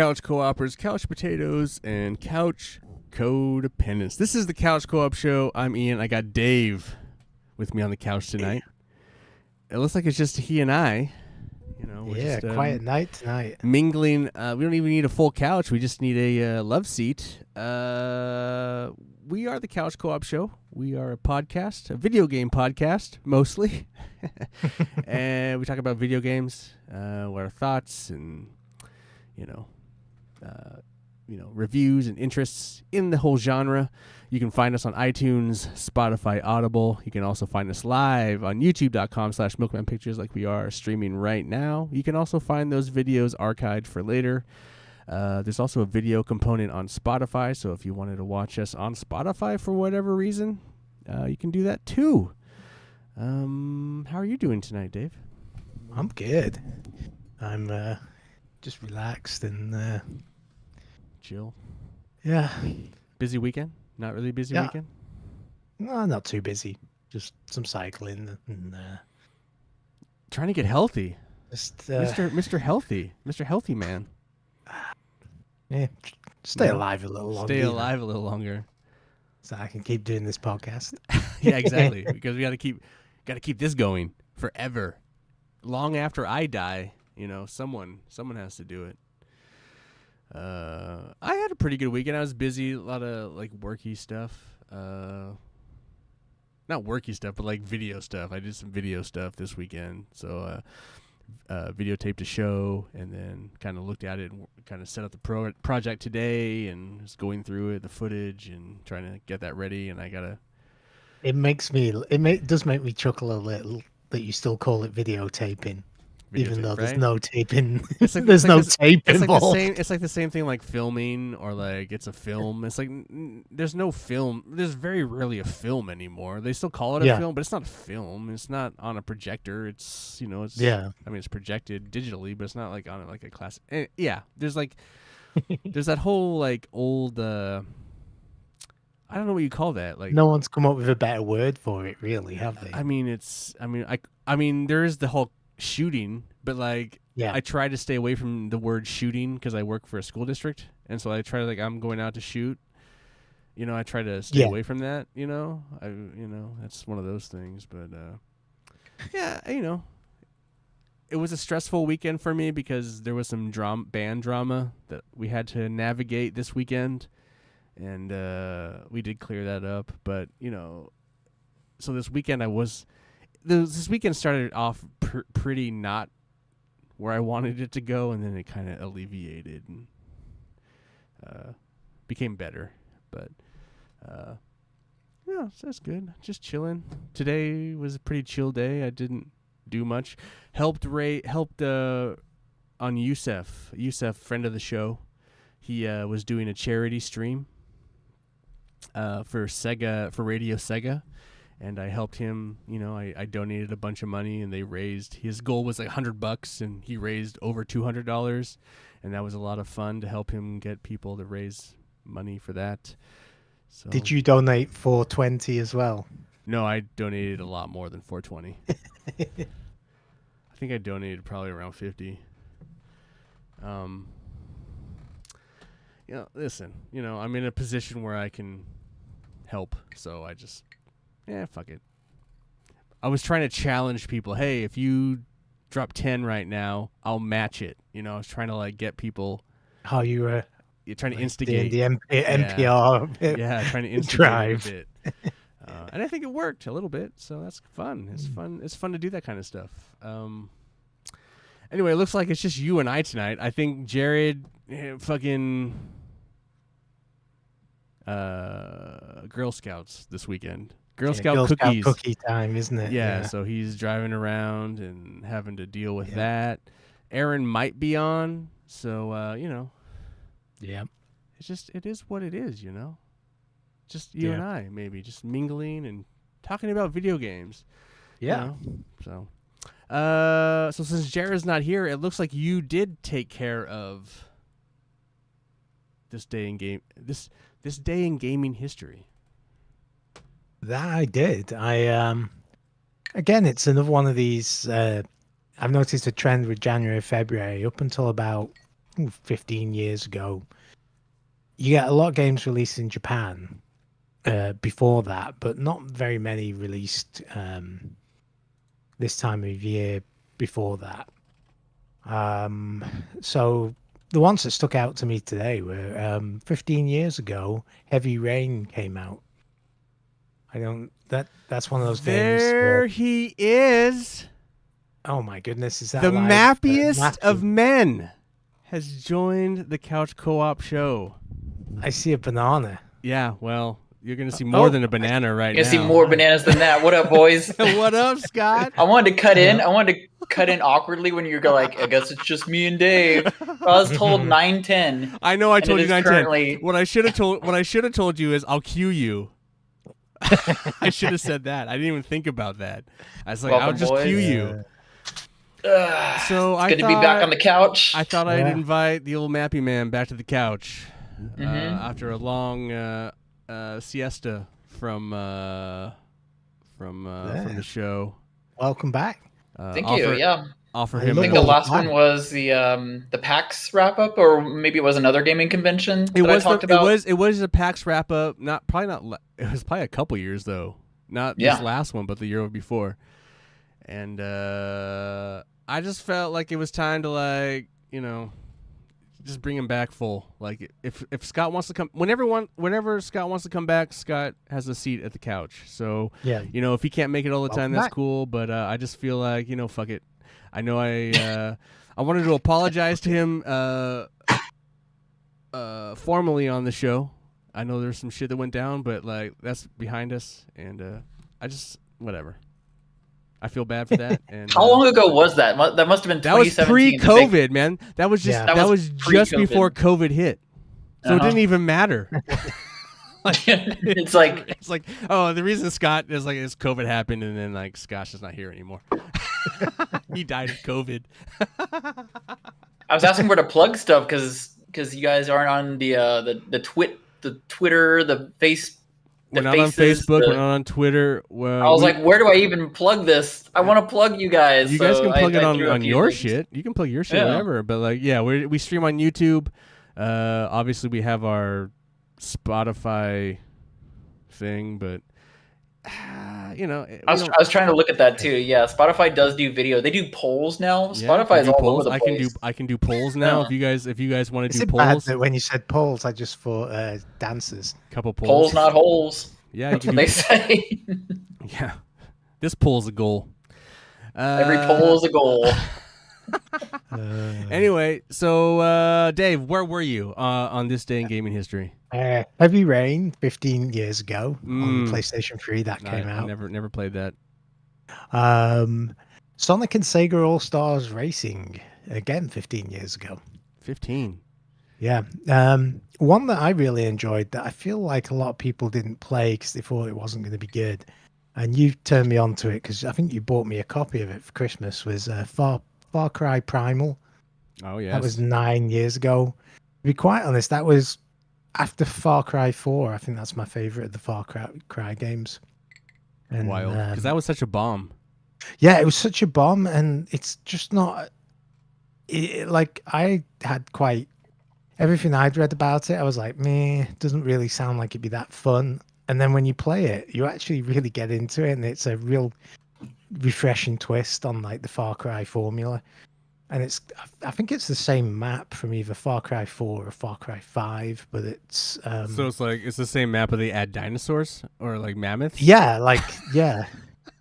couch co-opers, couch potatoes, and couch codependence. This is the Couch Co-op Show. I'm Ian. I got Dave with me on the couch tonight. It looks like it's just he and I. You know, we're just quiet night tonight. Mingling. We don't even need a full couch. We just need a love seat. We are the Couch Co-op Show. We are a podcast, a video game podcast, mostly. And we talk about video games, what our thoughts and, reviews and interests in the whole genre. You can find us on iTunes, Spotify, Audible. You can also find us live on youtube.com/milkmanpictures like we are streaming right now. You can also find those videos archived for later. There's also a video component on Spotify, so if you wanted to watch us on Spotify for whatever reason, you can do that too. How are you doing tonight, Dave? I'm good. I'm just relaxed and chill. Yeah. Busy weekend? Not really busy weekend? No, not too busy. Just some cycling and trying to get healthy. Just Mr. Healthy. Mr. Healthy Man. Yeah, stay alive a little longer. Stay alive a little longer. So I can keep doing this podcast. Yeah, exactly. Because we got to keep this going forever. Long after I die, someone has to do it. I had a pretty good weekend. I was busy, a lot of worky stuff. Not worky stuff, but video stuff. I did some video stuff this weekend. So videotaped a show and then kind of looked at it and kind of set up the project today and was going through it, the footage and trying to get that ready. And I gotta. It does make me chuckle a little that you still call it videotaping. Even though there's no taping, there's no tape involved. It's like the same thing like filming or it's a film. It's like there's no film. There's very rarely a film anymore. They still call it a film, but it's not a film. It's not on a projector. It's I mean, it's projected digitally, but it's not on a classic. There's there's that whole old. I don't know what you call that. No one's come up with a better word for it, really, have they? I mean, there is the whole shooting, but I try to stay away from the word shooting because I work for a school district, and so I try I'm going out to shoot. I try to stay away from that. That's one of those things. But it was a stressful weekend for me because there was some band drama that we had to navigate this weekend, and we did clear that up. But so this weekend this weekend started off pretty not where I wanted it to go, and then it kind of alleviated and became better. But so that's good. Just chilling. Today was a pretty chill day. I didn't do much. Helped on Yusef, friend of the show. He was doing a charity stream for Radio Sega. And I helped him, I donated a bunch of money and his goal was $100 and he raised over $200. And that was a lot of fun to help him get people to raise money for that. So, did you donate $420 as well? No, I donated a lot more than $420. I think I donated probably around $50. Listen, I'm in a position where I can help. So I just... fuck it. I was trying to challenge people. Hey, if you drop 10 right now, I'll match it. I was trying to get people. How you were? You're trying to instigate the NPR. Trying to instigate drive. a bit. And I think it worked a little bit. So that's fun. It's fun. It's fun to do that kind of stuff. Anyway, it looks like it's just you and I tonight. I think Jared, fucking. Girl Scouts this weekend. Girl Scout cookies. Scout cookie time, isn't it? Yeah, so he's driving around and having to deal with that. Aaron might be on, so Yeah. It is what it is, Just you and I, maybe just mingling and talking about video games. Yeah. So so since Jared's not here, it looks like you did take care of this day in gaming history. That I did. Again, it's another one of these. I've noticed a trend with January, February, up until about 15 years ago. You get a lot of games released in Japan before that, but not very many released this time of year before that. So the ones that stuck out to me today were 15 years ago, Heavy Rain came out. That's one of those games. There he is. Oh my goodness, is that the live? Mappiest of men has joined the Couch Co-op show. I see a banana. Yeah, well, you're going to see more than a banana right now. You're going to see more bananas than that. What up, boys? What up, Scott? I wanted to cut in. I wanted to cut in awkwardly when you're like, I guess it's just me and Dave. I was told 9:10. I know I told you 9:10. Currently... What I should have told you is I'll cue you. I should have said that. I didn't even think about that. I was like, I'll just cue you. So it's good to be back on the couch. I thought I'd invite the old Mappy man back to the couch after a long siesta from the show. Welcome back. Thank you. Yeah. Offer him. I think the last one was the PAX wrap up, or maybe it was another gaming convention. It was a PAX wrap up. It was probably a couple years though. Not this last one, but the year before. And I just felt like it was time to just bring him back full. Like if Scott wants to come, whenever Scott wants to come back, Scott has a seat at the couch. So if he can't make it all the time, that's cool. But I just feel like fuck it. I know I wanted to apologize to him formally on the show. I know there's some shit that went down, but that's behind us, and I just whatever. I feel bad for that. And how long ago was that? That must have been 2017. That was pre-COVID, man. That was just before COVID hit, so it didn't even matter. It's like the reason Scott is is COVID happened, and then Scott's just not here anymore. He died of COVID. I was asking where to plug stuff because you guys aren't on the Twitter, the face. We're not on Facebook. We're not on Twitter. Well, I was like, where do I even plug this? I want to plug you guys. You guys can plug it on your shit. You can plug your shit, whatever. But we stream on YouTube. Obviously, we have our Spotify thing, but I was trying to look at that too. Yeah, Spotify does do video. They do polls now. Spotify is all over the place. I can do polls now. If you guys want to do polls. Bad that when you said polls, I just thought dancers. Couple polls. Polls, not holes. Yeah, that's what they say. Yeah, this poll's a goal. Every poll is a goal. Anyway, so Dave, where were you on this day in gaming history? Heavy Rain, 15 years ago on the PlayStation 3 that came out. I never played that. Sonic and Sega All-Stars Racing, again 15 years ago. 15. Yeah. One that I really enjoyed that I feel like a lot of people didn't play because they thought it wasn't going to be good. And you turned me on to it because I think you bought me a copy of it for Christmas, was Far Cry Primal. Oh, yes. That was 9 years ago. To be quite honest, that was after Far Cry 4. I think that's my favorite of the Far Cry games. And, wild, because that was such a bomb. Yeah, it was such a bomb, and it's just not... I had quite... Everything I'd read about it, I was like, meh, it doesn't really sound like it'd be that fun. And then when you play it, you actually really get into it, and it's a real refreshing twist on the Far Cry formula. And I think it's the same map from either Far Cry 4 or Far Cry 5, but it's so it's the same map, but they add dinosaurs or mammoths. Yeah,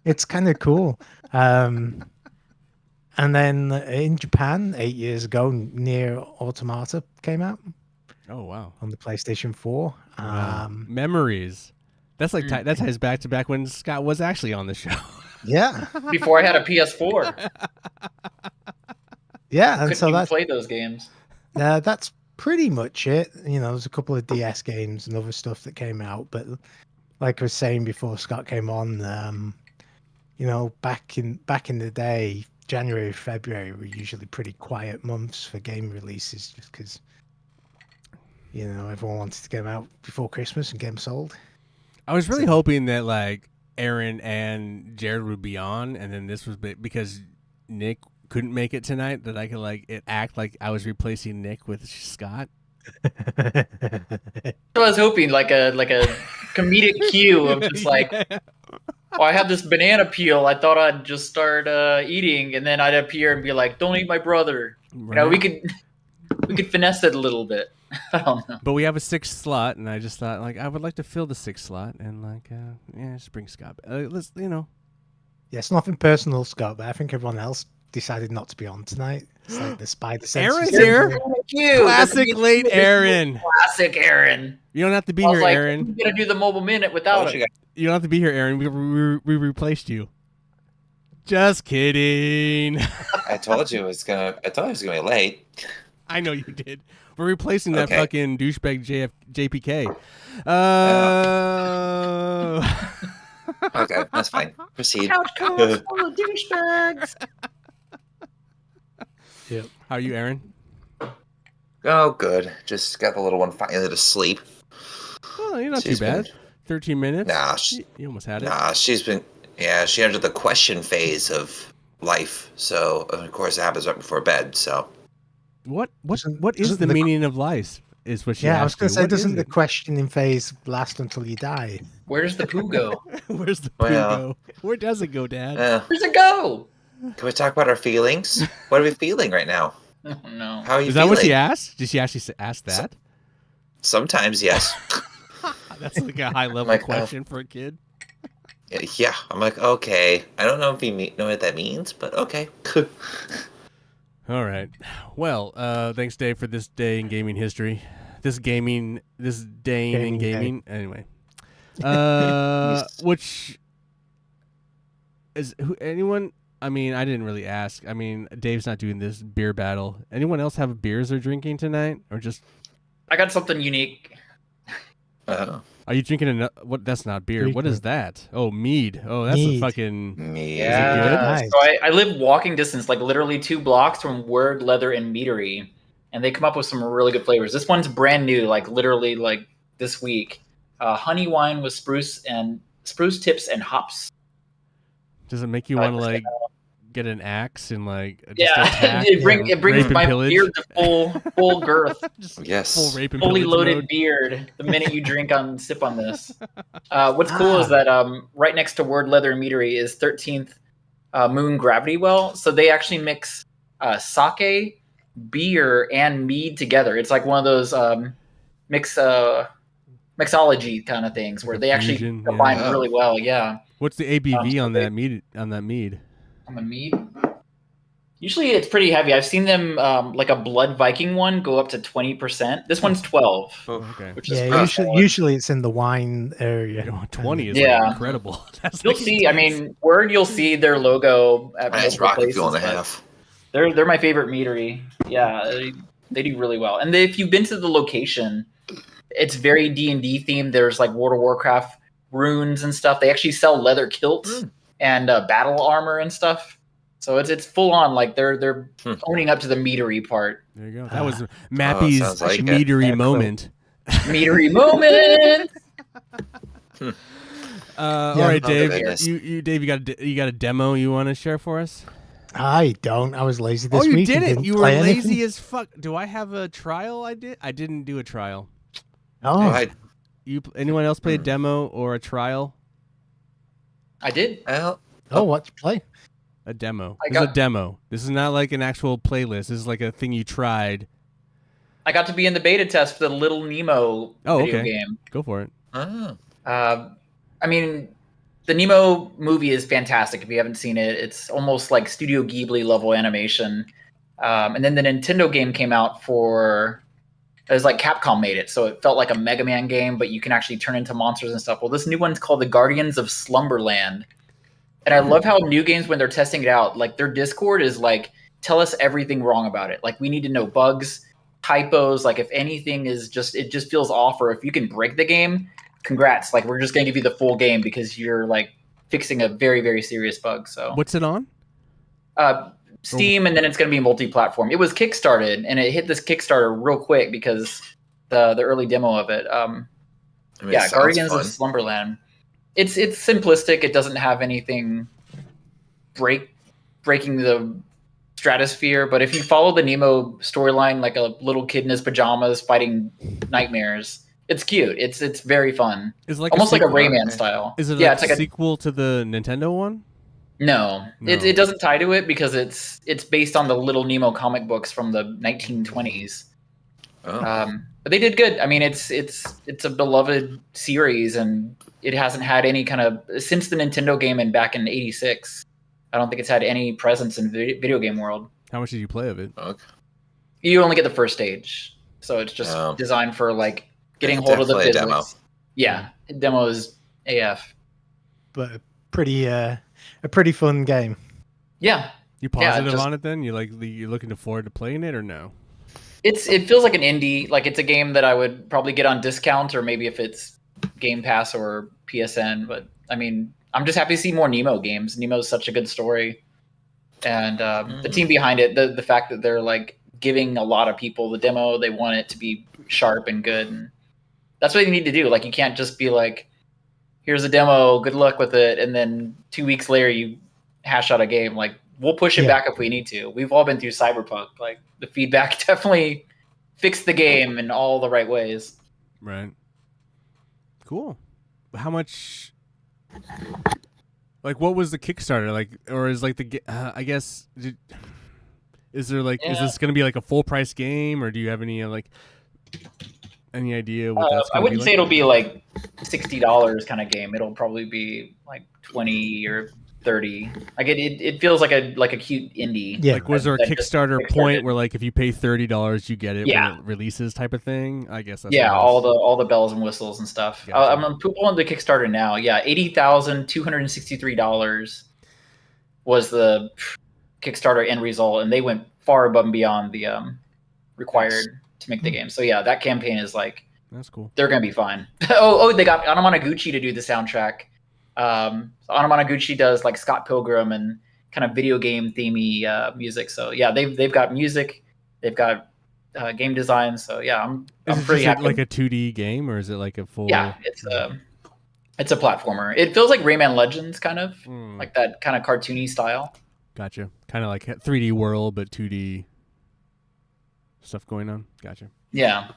it's kind of cool. And then in Japan 8 years ago, Nier Automata came out. Oh wow! On the PlayStation 4. Wow. Memories. That's that ties back to back when Scott was actually on the show. Yeah. Before I had a PS4. Yeah, and so that's play those games. That's pretty much it. There's a couple of DS games and other stuff that came out, but like I was saying before Scott came on, back in the day, January, February were usually pretty quiet months for game releases, just because everyone wanted to get them out before Christmas and get them sold. I was really hoping that Aaron and Jared would be on, and then this was because Nick couldn't make it tonight, that I could act like I was replacing Nick with Scott. I was hoping like a comedic cue of just like, oh, I have this banana peel. I thought I'd just start eating, and then I'd appear and be like, "Don't eat my brother." Right. You know, we could finesse it a little bit. I don't know. But we have a 6th slot, and I just thought I would like to fill the 6th slot, and just bring Scott. Let's Yeah, it's nothing personal, Scott, but I think everyone else decided not to be on tonight. It's like the spider sense. Aaron's here. Classic late Aaron. Classic Aaron. You don't have to be I was here, like, Aaron. I'm gonna do the mobile minute without it. You don't have to be here, Aaron. We replaced you. Just kidding. I told you it was gonna be late. I know you did. We're replacing that Okay. fucking douchebag JPK. Okay, that's fine. Proceed. Couch comes full of douchebags. Yep. How are you, Aaron? Oh, good. Just got the little one finally to sleep. Well, you're not She's too bad. been- 13 minutes. Nah, You almost had it. Nah, she entered the question phase of life. So, of course, it happens right before bed. So, What is Doesn't the the- meaning of life? Is what she Yeah, I was asked going you. to say, What doesn't is the it? questioning phase last until you die? Where does the poo go? Where's the poo Well- go? Where does it go, Dad? Where's it go? can we talk about our feelings? What are we feeling right now? Oh, no. How are you Is that feeling? what she asked? Did she actually ask that? Sometimes, yes. That's like a high level Like, question for a kid. Yeah, I'm like, okay. I don't know if you know what that means, but okay. All right. Well, thanks, Dave, for this day in gaming history. This day in Gaming day. gaming. Anyway, Yes. which is anyone? I mean, I didn't really ask. I mean, Dave's not doing this beer battle. Anyone else have beers they're drinking tonight, or just I got something unique. are you drinking what? That's not beer. Drink What is it. that? Oh, mead. Oh, that's a Mead. fucking. Me. Yeah. good? Nice. So I live walking distance, like literally 2 blocks from Word, Leather, and Meadery, and they come up with some really good flavors. This one's brand new, like literally like this week. Honey wine with spruce tips and hops. Does it make you want to get an axe and just Yeah, attack it and brings rape and my pillage? beard to full girth. Just Yes. full rape and Fully pillage loaded mode. beard the minute you sip on this. What's cool is that right next to Word, Leather, and Meadery is 13th Moon Gravity Well. So they actually mix sake, beer, and mead together. It's like one of those mixology kind of things where Like a they actually fusion, combine yeah. really well. Yeah, What's the ABV so on that mead? On that mead? on the mead. Usually it's pretty heavy. I've seen them like a Blood Viking one go up to 20%. This one's 12, Okay. which is Yeah, pretty usually, solid. usually it's in the wine area. 20 is Yeah. incredible. That's You'll like see. I intense. mean, Word. You'll see their logo at Nice multiple rocket places, fuel and a but half. They're my favorite meadery. Yeah, they do really well. And if you've been to the location, it's very D&D themed. There's like World of Warcraft runes and stuff. They actually sell leather kilts and battle armor and stuff. So it's full on. Like they're owning up to the meatery part. There you go. That was Mappy's sounds like it. meatery Yeah, cool. moment. Meatery moment. All right, oh, Dave. goodness. Dave, you got a demo you want to share for us? I don't. I was lazy this Oh, you week. and didn't. You were play lazy anything. as fuck. Do I have a trial? I didn't do a trial. Oh, Anyone else play a demo or a trial? I did. Well, what'd you play? A demo. I This is a got- demo. This is not like an actual playlist. This is like a thing you tried. I got to be in the beta test for the Little Nemo video okay. game. Go for it. I mean, the Nemo movie is fantastic. If you haven't seen it, it's almost like Studio Ghibli level animation. And then the Nintendo game came out it was like Capcom made it, so it felt like a Mega Man game, but you can actually turn into monsters and stuff. Well, this new one's called The Guardians of Slumberland. And I love how new games, when they're testing it out, like their Discord is like, tell us everything wrong about it. Like we need to know bugs, typos, like if anything it just feels off, or if you can break the game, congrats. Like we're just gonna give you the full game because you're like fixing a very, very serious bug. So What's it on? Steam, and then it's gonna be multi-platform. It was kickstarted and it hit this Kickstarter real quick because the early demo of it. I mean, it Yeah, sounds Guardians fun. of Slumberland. It's simplistic. It doesn't have anything breaking the stratosphere, but if you follow the Nemo storyline, like a little kid in his pajamas fighting nightmares, it's cute. It's very fun. It's like Almost like a Rayman Okay. style. Is it yeah, like it's a like sequel to the Nintendo one? No, No. it doesn't tie to it because it's based on the Little Nemo comic books from the 1920s. Oh. But they did good. I mean, it's a beloved series, and it hasn't had any kind of since the Nintendo game and back in '86. I don't think it's had any presence in video game world. How much did you play of it? Okay. You only get the first stage, so it's just Oh. designed for like getting It's hold of the definitely a physics. demo. Yeah, demo is AF. But a pretty fun game. Yeah, You positive just- on it then? You're looking forward to playing it or no? it feels like an indie. Like it's a game that I would probably get on discount, or maybe if it's Game Pass or PSN. But I mean, I'm just happy to see more Nemo games. Nemo's such a good story, and the team behind it, the fact that they're like giving a lot of people the demo, they want it to be sharp and good, and that's what you need to do. Like you can't just be like, here's a demo, good luck with it, and then 2 weeks later you hash out a game. Like we'll push it back if we need to. We've all been through Cyberpunk. Like the feedback definitely fixed the game in all the right ways. Right. Cool. How much? Like, what was the Kickstarter like, or is like I guess, is there like, is this going to be like a full price game, or do you have any any idea what that's? I wouldn't be say like? it'll be like $60 kind of game. It'll probably be like 20 or 30. Like it feels like a cute indie. Yeah. Like, was there a that just Kickstarter kickstarted. point where like if you pay $30, you get it Yeah. when it releases type of thing? I guess that's Yeah, what it is. all the bells and whistles and stuff. Gotcha. I'm pulling the Kickstarter now. Yeah, $80,263 was the Kickstarter end result, and they went far above and beyond the required to make the game. So yeah, that campaign is like That's cool. they're gonna be fine. oh, they got Anamanaguchi to do the soundtrack. So Anamanaguchi does like Scott Pilgrim and kind of video game themey music. So yeah, they've got music, they've got game design. So yeah, I'm Is it pretty just happy. like a 2D game, or is it like a full? Yeah, it's a platformer. It feels like Rayman Legends, kind of like that kind of cartoony style. Gotcha. Kind of like 3D world, but 2D stuff going on. Gotcha. Yeah.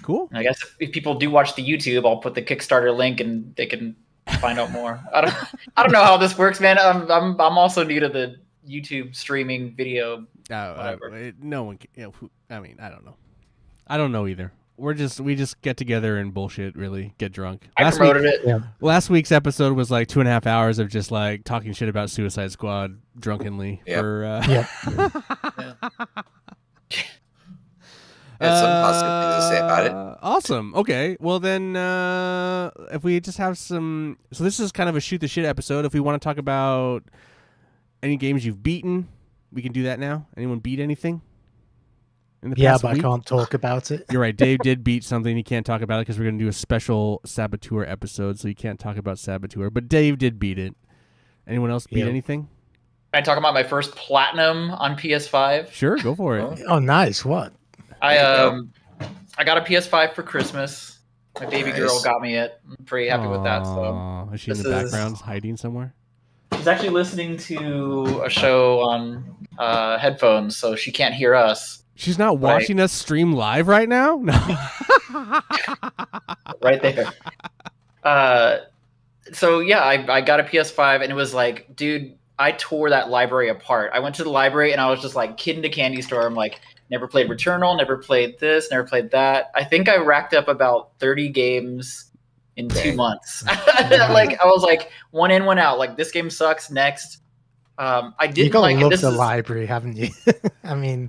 Cool. And I guess if people do watch the YouTube, I'll put the Kickstarter link and they can find out more. I don't know how this works, man. I'm also new to the YouTube streaming video. Whatever. No one. I mean, I don't know. I don't know either. We just get together and bullshit. Really get drunk. I promoted it. Last week's episode was like 2.5 hours of just like talking shit about Suicide Squad drunkenly. Yep. For Some positive things to say about it. Awesome. Okay. Well, then, if we just have some, so this is kind of a shoot the shit episode. If we want to talk about any games you've beaten, we can do that now. Anyone beat anything? In the past But week? I can't talk about it. You're right. Dave did beat something. He can't talk about it because we're going to do a special Saboteur episode, so he can't talk about Saboteur. But Dave did beat it. Anyone else beat anything? Can I talk about my first platinum on PS5? Sure, go for it. Oh, nice. What? I got a PS5 for Christmas. My baby girl got me it. I'm pretty happy with that. So Aw, is she in the this is- background hiding somewhere? she's actually listening to a show on headphones, so she can't hear us. She's not watching us stream live right now? No. Right there. So yeah, I got a PS5 and it was like, dude, I tore that library apart. I went to the library and I was just like kid in the candy store. I'm like, never played Returnal, never played this, never played that. I think I racked up about 30 games in 2 months. Like I was like one in, one out. Like this game sucks. Next. I You didn't gotta like it. love This the is, library, haven't you? I mean,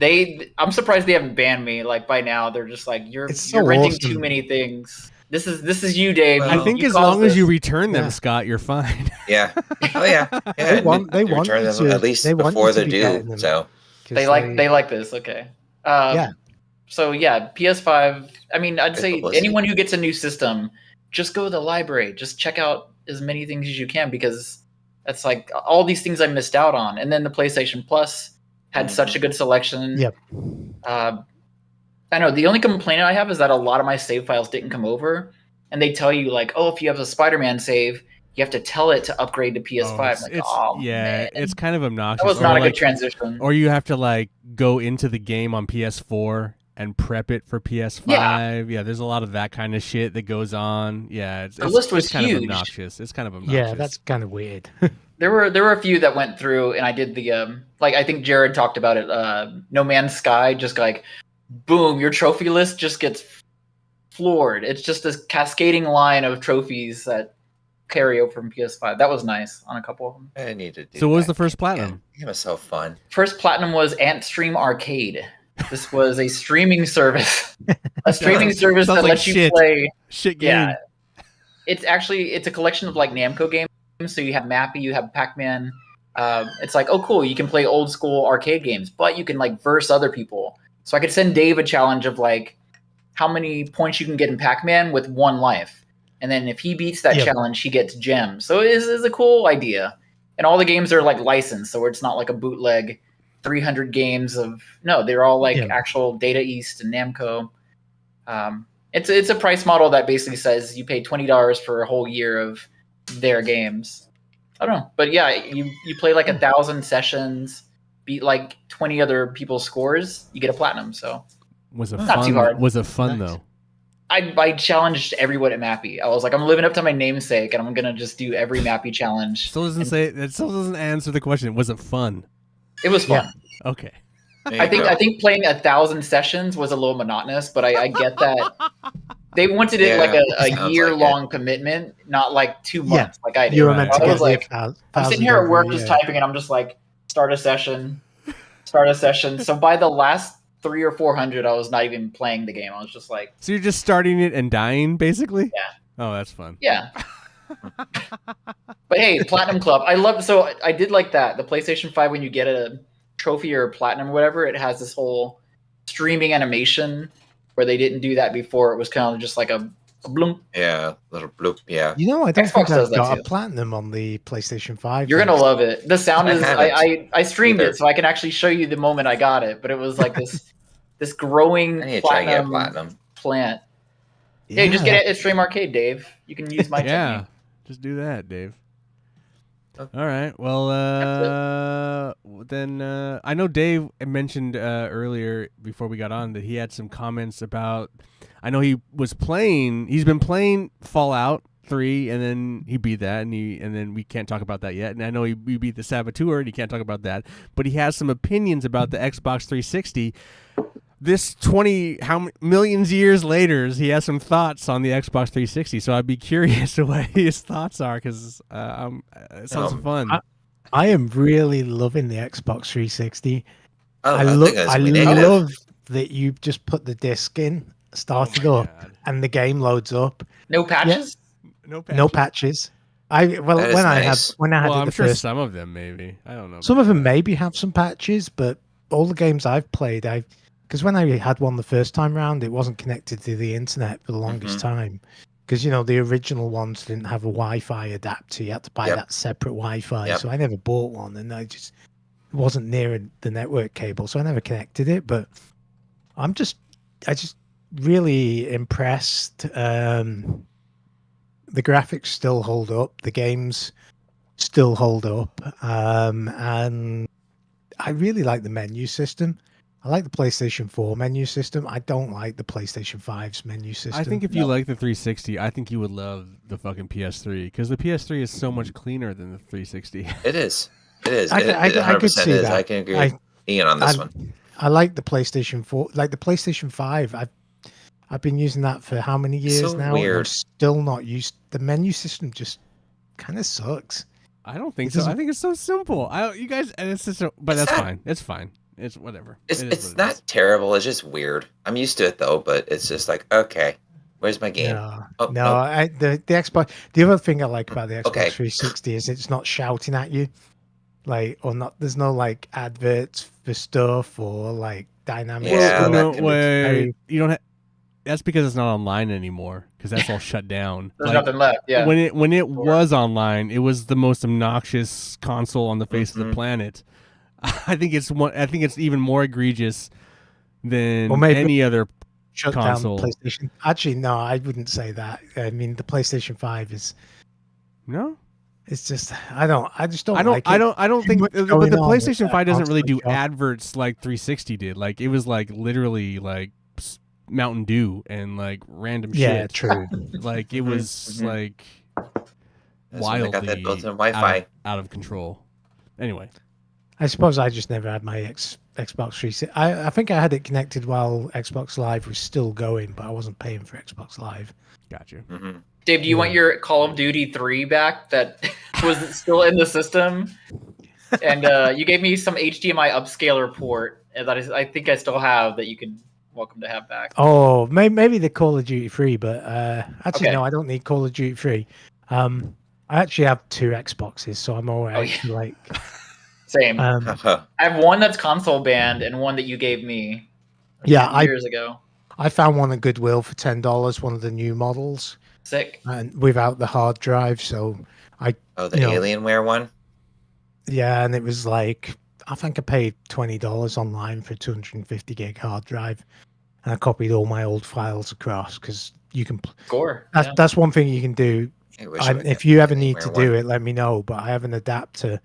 I'm surprised they haven't banned me. Like by now, they're just like you're It's so renting awesome. too many things. This is you, Dave. Well, I You- think you as caused long as this. you return them, Yeah. Scott, you're fine. Yeah. Oh yeah. Yeah. They want you you return them to- at least they want before you to they're be due. getting them. So 'cause they like this. Okay. Yeah. So yeah, PS5. I mean, I'd Good say publicity. anyone who gets a new system, just go to the library. Just check out as many things as you can because that's like all these things I missed out on. And then the PlayStation Plus had such a good selection. Yep. I know the only complaint I have is that a lot of my save files didn't come over, and they tell you like, oh, if you have a Spider-Man save, you have to tell it to upgrade to PS5. Man, it's kind of obnoxious. that was not a good transition. Or you have to like go into the game on PS4 and prep it for PS5. Yeah, there's a lot of that kind of shit that goes on. Yeah, the list was kind huge. of obnoxious. It's kind of obnoxious. Yeah, that's kind of weird. There were a few that went through, and I did the like I think Jared talked about it. No Man's Sky, just like boom, your trophy list just gets floored. It's just this cascading line of trophies that carry over from PS5. That was nice on a couple of them. I need to do. So what was the first platinum? It was so fun. First platinum was Antstream Arcade. This was a streaming service. A streaming service that lets you play shit game. Yeah. It's a collection of like Namco games. So you have Mappy, you have Pac-Man. It's like, oh cool, you can play old school arcade games, but you can like verse other people. So I could send Dave a challenge of like how many points you can get in Pac-Man with 1 life. And then if he beats that challenge, he gets gems. So it is a cool idea. And all the games are like licensed, so it's not like a bootleg 300 games of no, they're all like actual Data East and Namco. It's a price model that basically says you pay $20 for a whole year of their games. I don't know, but yeah, you play like 1,000 sessions, beat like 20 other people's scores, you get a platinum. So was it not fun? too hard. Was it fun though? I challenged everyone at Mappy. I was like, I'm living up to my namesake, and I'm gonna just do every Mappy challenge. It still doesn't answer the question. Was it fun? It was fun. Yeah. Okay. I think playing 1,000 sessions was a little monotonous, but I get that they wanted it like a year-long commitment, not like 2 months like I did. You were meant to I get was like, I'm sitting here at work just typing, and I'm just like, start a session. So by the last 300 or 400, I was not even playing the game. I was just like, so you're just starting it and dying, basically? Yeah. Oh, that's fun. Yeah. But hey, Platinum Club. I did like that. The PlayStation 5, when you get a trophy or platinum or whatever, it has this whole streaming animation where they didn't do that before. It was kind of just like a bloop. Yeah, little bloop. Yeah. You know, I don't Xbox think I've does that got too. a platinum on the PlayStation 5. You're gonna love it. The sound is. I streamed either. it, so I can actually show you the moment I got it. But it was like this growing I need to try and get platinum platinum. plant. Yeah, just get it at Stream Arcade, Dave. You can use my technique. Just do that, Dave. Okay. All right. Well, then I know Dave mentioned earlier before we got on that he had some comments about. I know he's been playing Fallout 3, and then he beat that, and then we can't talk about that yet. And I know he beat the Saboteur, and he can't talk about that. But he has some opinions about the Xbox 360. This millions years later, he has some thoughts on the Xbox 360. So I'd be curious to what his thoughts are, because it sounds fun. I am really loving the Xbox 360. Oh, I love that you just put the disc in, start it up, and the game loads up. No patches. Yeah. No patches. When I had it I'm the sure first, some of them maybe. I don't know. Some of them maybe have some patches, but all the games I've played, because when I had one the first time round, it wasn't connected to the internet for the longest time. Because, the original ones didn't have a Wi-Fi adapter. You had to buy that separate Wi-Fi. So I never bought one, and I just wasn't near the network cable, so I never connected it. But I just really impressed. The graphics still hold up. The games still hold up. And I really like the menu system. I like the PlayStation 4 menu system. I don't like the PlayStation 5's menu system. I think if you like the 360, I think you would love the fucking PS3, because the PS3 is so much cleaner than the 360. It is. It is. I could see that. I can agree with Ian on this one. I like the PlayStation 4. Like the PlayStation 5, I've been using that for how many years now? Weird. I'm still not used. The menu system just kind of sucks. I don't think so. I think it's so simple. But that's fine. It's fine. It's whatever. It's not terrible. It's just weird. I'm used to it though, but it's just like, okay, where's my game? The Xbox. The other thing I like about the Xbox 360 is it's not shouting at you, there's no like adverts for stuff or like dynamics. You don't. That's because it's not online anymore, because that's all shut down. There's nothing left. Yeah. When it was online, it was the most obnoxious console on the face of the planet. I think it's even more egregious than any other console. Down PlayStation. Actually, no, I wouldn't say that. I mean, the PlayStation 5 is No, It's just I just don't I don't. like I it. don't think. much But going the on with PlayStation that 5 doesn't really console do shop. adverts like 360 did. Like it was like literally like Mountain Dew and like random Yeah, shit. true. Like it was Mhm. like That's when they got that wildly built-in Wi-Fi. out of control. Anyway, I suppose I just never had my Xbox 360. I think I had it connected while Xbox Live was still going, but I wasn't paying for Xbox Live. got you. Hmm. Dave, do you want Yeah. your Call of Duty 3 back that was still in the system? And you gave me some HDMI upscaler port that I think I still have that you can welcome to have back. Oh, maybe the Call of Duty 3, but actually Okay. no, I don't need Call of Duty 3. I actually have 2 Xboxes, so I'm all right. Oh, yeah. Like, Same. um, I have one that's console banned and one that you gave me yeah, years ago. I found one at Goodwill for $10, one of the new models, Sick. and without the hard drive. So Oh, the you know, Alienware one? yeah, and it was like I think I paid $20 online for a 250 gig hard drive, and I copied all my old files across because you can. Score. That's one thing you can do. I wish I would If get you the ever need to Alienware do one. it, let me know. But I have an adapter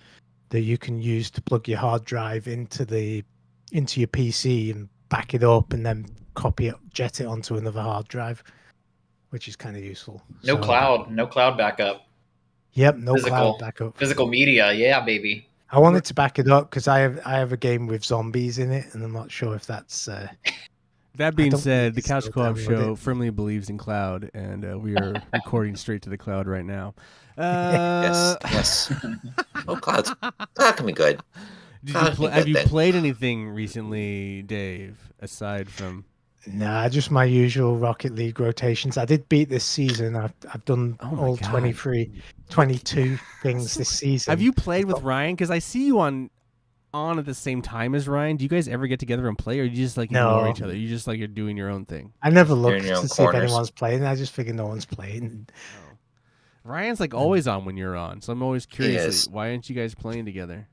that you can use to plug your hard drive into your PC and back it up, and then copy it, jet it onto another hard drive, which is kind of useful. No cloud backup. Yep, no Physical. cloud backup. Physical media, yeah, baby. I wanted to back it up because I have a game with zombies in it, and I'm not sure if that's. That being don't said, think the it's Couch still Co-op download show it. firmly believes in cloud, and we are recording straight to the cloud right now. Yes. Oh, cloud can be good. Cloud can be Have good you then. played anything recently, Dave? Aside from Nah, just my usual Rocket League rotations. I did beat this season. I've done Oh my all God. 23, 22 things this season. have you played with Ryan? Because I see you on at the same time as Ryan. Do you guys ever get together and play, or you just like ignore No. each other? You just like you're doing your own thing. I never You're look in to your own see if corners. anyone's playing. I just figure no one's playing. Oh. Ryan's like always on when you're on, so I'm always curious. is. Like, why aren't you guys playing together?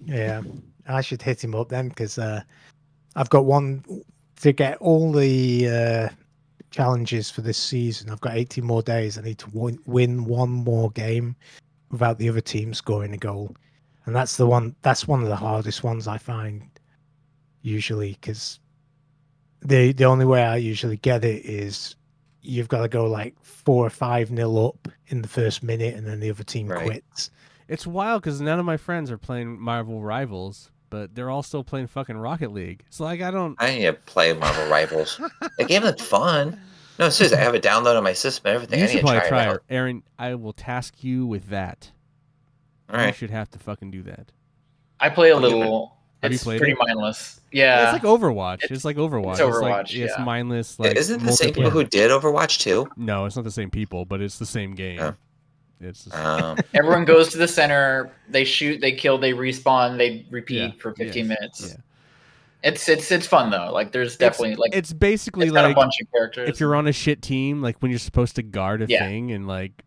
Yeah, I should hit him up then because I've got one to get all the challenges for this season. I've got 18 more days. I need to win one more game without the other team scoring a goal, and that's the one. That's one of the hardest ones I find usually because the only way I usually get it is you've got to go like 4 or 5-0 up in the first minute, and then the other team Right. quits. It's wild because none of my friends are playing Marvel Rivals, but they're all still playing fucking Rocket League. So like I don't. I need to play Marvel Rivals. The game is fun. No, seriously, I have it downloaded on my system and everything. You I should need to probably try it try out. it, Aaron. I will task you with that. All You right. should have to fucking do that. I play a I'll give it- little. Have you It's played pretty it? mindless. Yeah. It's like Overwatch. It's like Overwatch. It's It's like Overwatch, it's yeah. mindless. Like Isn't it the same people multiplayer. who did Overwatch too? No, it's not the same people, but it's the same game. Oh. It's just, Everyone goes to the center. They shoot. They kill. They respawn. They repeat Yeah, for 15 yes, minutes. yeah. It's fun though. Like there's definitely like it's basically it's got like a bunch of characters. if you're on a shit team, like when you're supposed to guard a Yeah. thing and like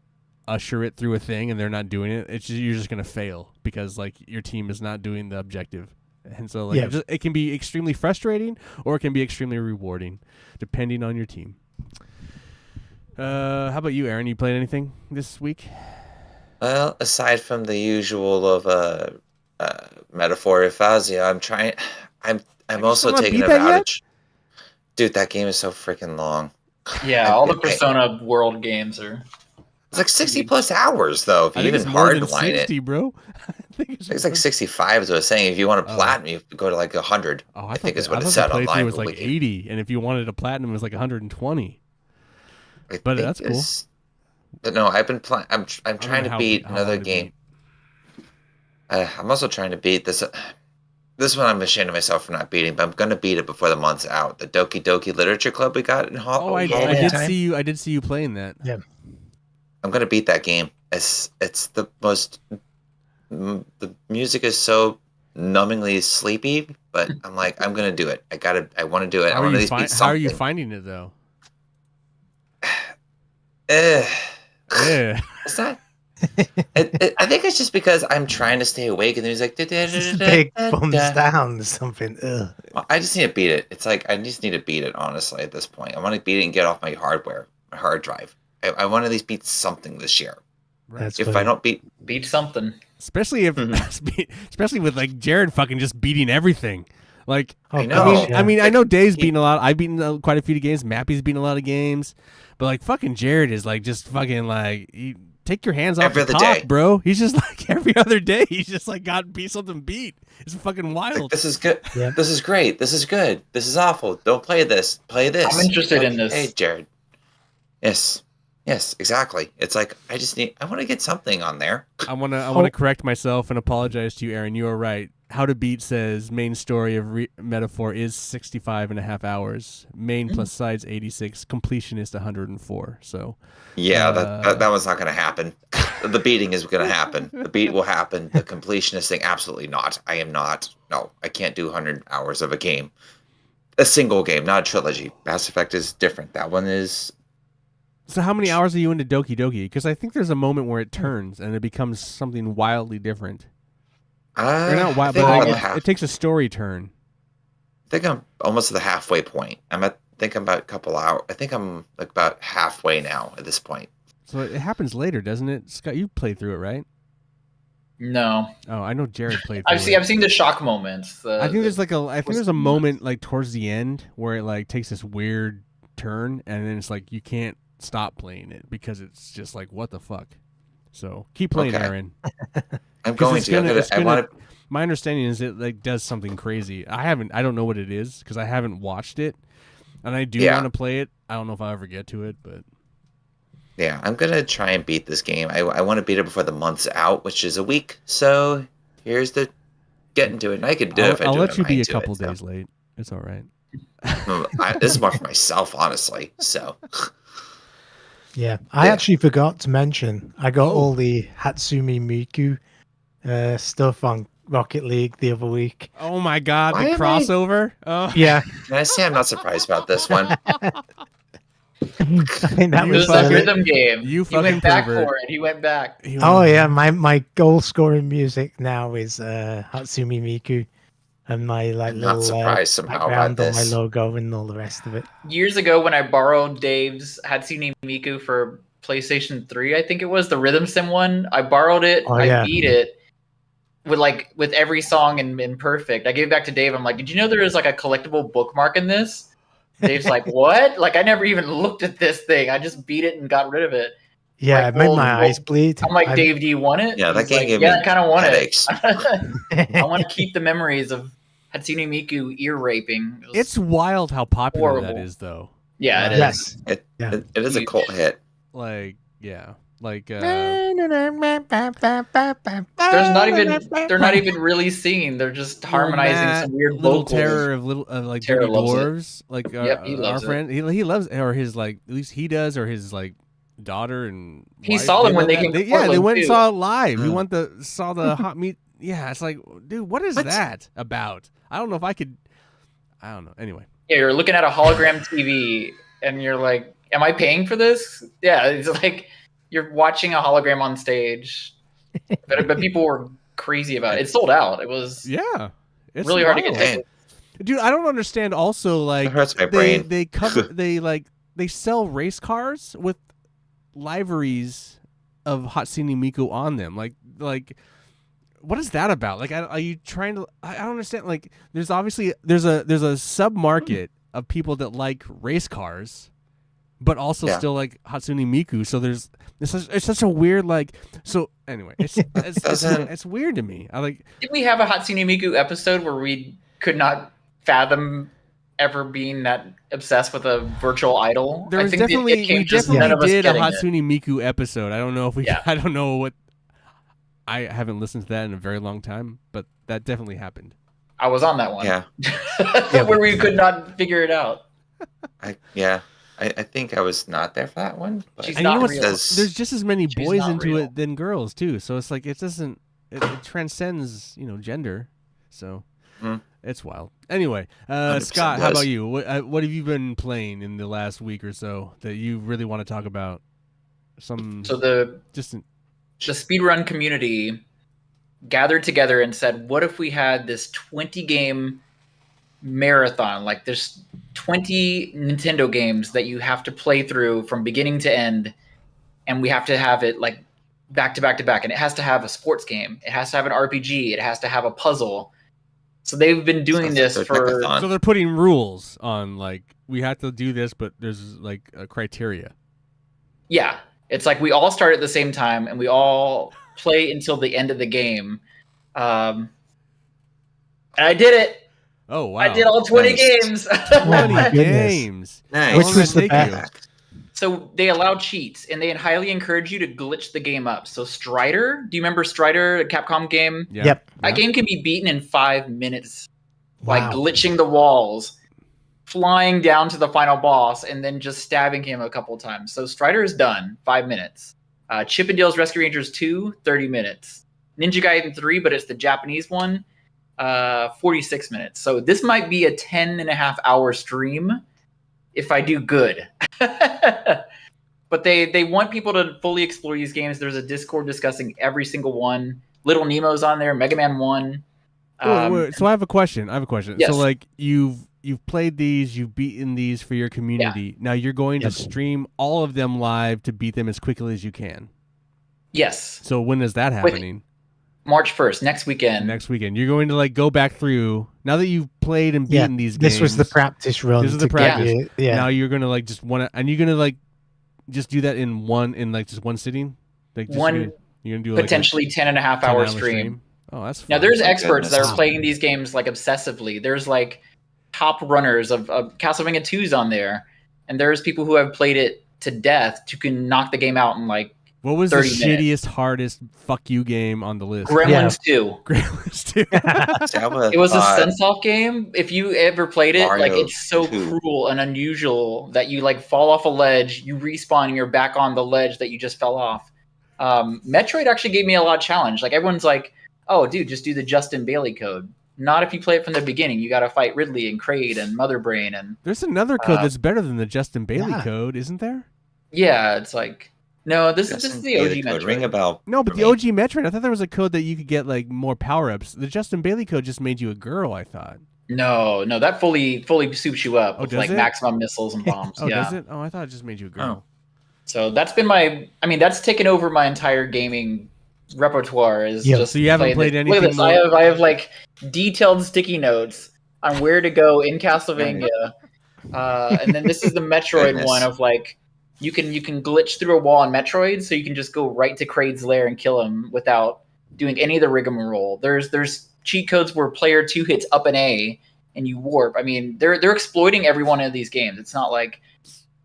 usher it through a thing, and they're not doing it. It's just, you're just gonna fail because like your team is not doing the objective. And so like Yeah. it can be extremely frustrating or it can be extremely rewarding, depending on your team. How about you, Aaron? You played anything this week? Well, aside from the usual of metaphor aphasia, I'm trying. I'm you also still not taking beat a that vow yet? to. Dude, that game is so freaking long. Yeah, all the Persona World games are. It's like 60 plus hours though. If I you think even it's more than hardline it, 60, bro. I think it's like 65 is what I was saying. If you want to platinum, you have to go to like 100. Oh, I think is I what it thought said the playthrough online. was but like Wiki. 80, and if you wanted a platinum, it was like 120. I But think that's cool. it's- But no, I've been playing. I'm trying to beat another game. I'm also trying to beat this. This one I'm ashamed of myself for not beating, but I'm gonna beat it before the month's out. The Doki Doki Literature Club we got in I Halloween did time. see you. I did see you playing that. Yeah. I'm gonna beat that game. It's the most. The music is so numbingly sleepy, but I'm like, I'm gonna do it. I want to do it. I How want are to you, at least beat how are you something. finding it though? Yeah. It's not. I think it's just because I'm trying to stay awake, and then he's like, Big thumbs down or something. Ugh. I just need to beat it. It's like I just need to beat it. Honestly, at this point, I want to beat it and get off my hardware, my hard drive. I want to at least beat something this year. That's if funny. I don't beat something. Especially if, especially with like Jared fucking just beating everything. Like, Oh, I know. gosh, yeah. I mean, I know Dave's beaten a lot. I've beaten quite a few games. Mappy's beaten a lot of games, but like fucking Jared is like just fucking like take your hands off Every the other cock, day. bro. He's just like every other day. He's just like got something beat. It's fucking wild. Like, this is good. Yeah. This is great. This is good. This is awful. Don't play this. Play this. I'm interested in this. Hey, Jared. Yes. Yes, exactly. It's like I want to get something on there. I want to correct myself and apologize to you, Aaron. You are right. How to Beat says main story of Metaphor is 65 and a half hours. Main plus sides 86. Completionist 104. So yeah, that one's not going to happen. The beating is going to happen. The beat will happen. The completionist thing, absolutely not. I am not. No, I can't do 100 hours of a game. A single game, not a trilogy. Mass Effect is different. That one is. So how many hours are you into Doki Doki? Because I think there's a moment where it turns and it becomes something wildly different. Or not wild, but it takes a story turn. I think I'm almost at the halfway point. I think I'm about a couple hours. I think I'm like about halfway now at this point. So it happens later, doesn't it? Scott, you played through it, right? No. Oh, I know Jared played through I've seen the shock moments. I think there's a moment like towards the end where it like takes this weird turn and then it's like you can't stop playing it because it's just like what the fuck. So keep playing, Aaron. I'm going to. My understanding is it like does something crazy. I don't know what it is because I haven't watched it, and I do want to play it. I don't know if I'll ever get to it, but yeah, I'm gonna try and beat this game. I want to beat it before the month's out, which is a week. So here's the getting to it. And I could do it if I do it. I'll let you be a couple days late. It's all right. This is more for myself, honestly. So. Yeah, I actually forgot to mention I got all the Hatsune Miku stuff on Rocket League the other week. Oh my god, the crossover! Oh. Yeah. Can I say I'm not surprised about this one? I think that was a rhythm game. You went back for it. He went back. Yeah, my goal scoring music now is Hatsune Miku. And my not surprised somehow about this. On my logo and all the rest of it. Years ago, when I borrowed Dave's Hatsune Miku for PlayStation 3, I think it was the Rhythm Sim one. I borrowed it. I beat it with every song in perfect. I gave it back to Dave. I'm like, did you know there is like a collectible bookmark in this? Dave's like, what? Like I never even looked at this thing. I just beat it and got rid of it. Yeah, like, it made my eyes bleed. I'm like, Dave, do you want it? Yeah, that game gave me I kind of want headaches. it. I want to keep the memories of Hatsune Miku ear raping. It's wild how popular horrible. that is, though. Yeah, it is. Yes. It is a cult hit. Like, yeah. Like, they're not even really singing. They're just harmonizing some weird little vocals. terror of like Terror dirty dwarves. Like he loves our friend, he loves, or his like at least he does, or his like daughter and he saw them when they came. They went and saw it live. We saw the hot meat. Yeah, it's like, dude, what is that about? I don't know if I could. I don't know. Anyway. Yeah, you're looking at a hologram TV, and you're like, "Am I paying for this?" Yeah, it's like you're watching a hologram on stage. But people were crazy about it. It sold out. It was it's really hard to get tickets. Dude, I don't understand. Also, like, it hurts my brain. They sell race cars with liveries of Hatsune Miku on them. Like. What is that about? Like, are you trying to? I don't understand. Like, there's a sub market of people that like race cars, but also still like Hatsune Miku. So it's such a weird like. So anyway, it's weird to me. Did we have a Hatsune Miku episode where we could not fathom ever being that obsessed with a virtual idol? We definitely did a Hatsune Miku episode. I don't know if we. Yeah. I don't know what. I haven't listened to that in a very long time, but that definitely happened. I was on that one. Yeah. Where we could not figure it out. I think I was not there for that one. But She's not real. There's just as many boys into it than girls too. So it's like it transcends, gender. So it's wild. Anyway, Scott, how about you? What have you been playing in the last week or so that you really want to talk about? The speedrun community gathered together and said, what if we had this 20-game marathon? Like there's 20 Nintendo games that you have to play through from beginning to end, and we have to have it like back to back to back, and it has to have a sports game. It has to have an RPG. It has to have a puzzle. So they've been doing this for. So they're putting rules on, like, we have to do this, but there's like a criteria. Yeah, it's like we all start at the same time and we all play until the end of the game. And I did it. Oh wow! I did all 20 games. 20 games. Nice. Which was the best? So they allow cheats, and they highly encourage you to glitch the game up. So Strider, do you remember Strider, the Capcom game? Yeah. Yep. That game can be beaten in 5 minutes, Wow. like glitching the walls, flying down to the final boss, and then just stabbing him a couple times. So Strider is done, 5 minutes. Chip and Dale's Rescue Rangers 2, 30 minutes. Ninja Gaiden 3, but it's the Japanese one, 46 minutes. So this might be a 10.5-hour stream if I do good. But they want people to fully explore these games. There's a Discord discussing every single one. Little Nemo's on there, Mega Man 1. Wait. So I have a question. Yes. So like you've played these, you've beaten these for your community. Yeah. Now you're going to stream all of them live to beat them as quickly as you can. Yes. So when is that happening? March 1st, next weekend. Next weekend.'re going to like go back through, now that you've played and beaten these games. This was the practice run. This is the practice. Yeah. Now you're going to like just want to, and you're going to like just do that in just one sitting? Like just you're going to do potentially like 10.5-hour stream. Oh, that's fun. Now there's experts that are Wow. playing these games like obsessively. There's like top runners of Castlevania 2's on there, and there's people who have played it to death who can knock the game out in like what was the 30 shittiest, minutes. Hardest fuck you game on the list? Gremlins 2. Gremlins 2. It was a Sunsoft game. If you ever played it, Mario like it's so 2. cruel and unusual that you like fall off a ledge, you respawn, and you're back on the ledge that you just fell off. Metroid actually gave me a lot of challenge. Like everyone's like, "Oh, dude, just do the Justin Bailey code." Not if you play it from the beginning. You got to fight Ridley and Kraid and Mother Brain and. There's another code that's better than the Justin Bailey code, isn't there? Yeah, it's like no. This is the OG code. Metroid. Ring a bell. No, but the OG Metroid, I thought there was a code that you could get like more power-ups. The Justin Bailey code just made you a girl, I thought. No, that fully soups you up with like it? maximum missiles and bombs. Oh, yeah. does it? Oh, I thought it just made you a girl. So that's been that's taken over my entire gaming repertoire. Is just so you haven't played anything. Look at this. I have like detailed sticky notes on where to go in Castlevania, and then this is the Metroid one of like you can glitch through a wall in Metroid, so you can just go right to Kraid's lair and kill him without doing any of the rigmarole. There's cheat codes where player 2 hits up an A and you warp. I mean, they're exploiting every one of these games. It's not like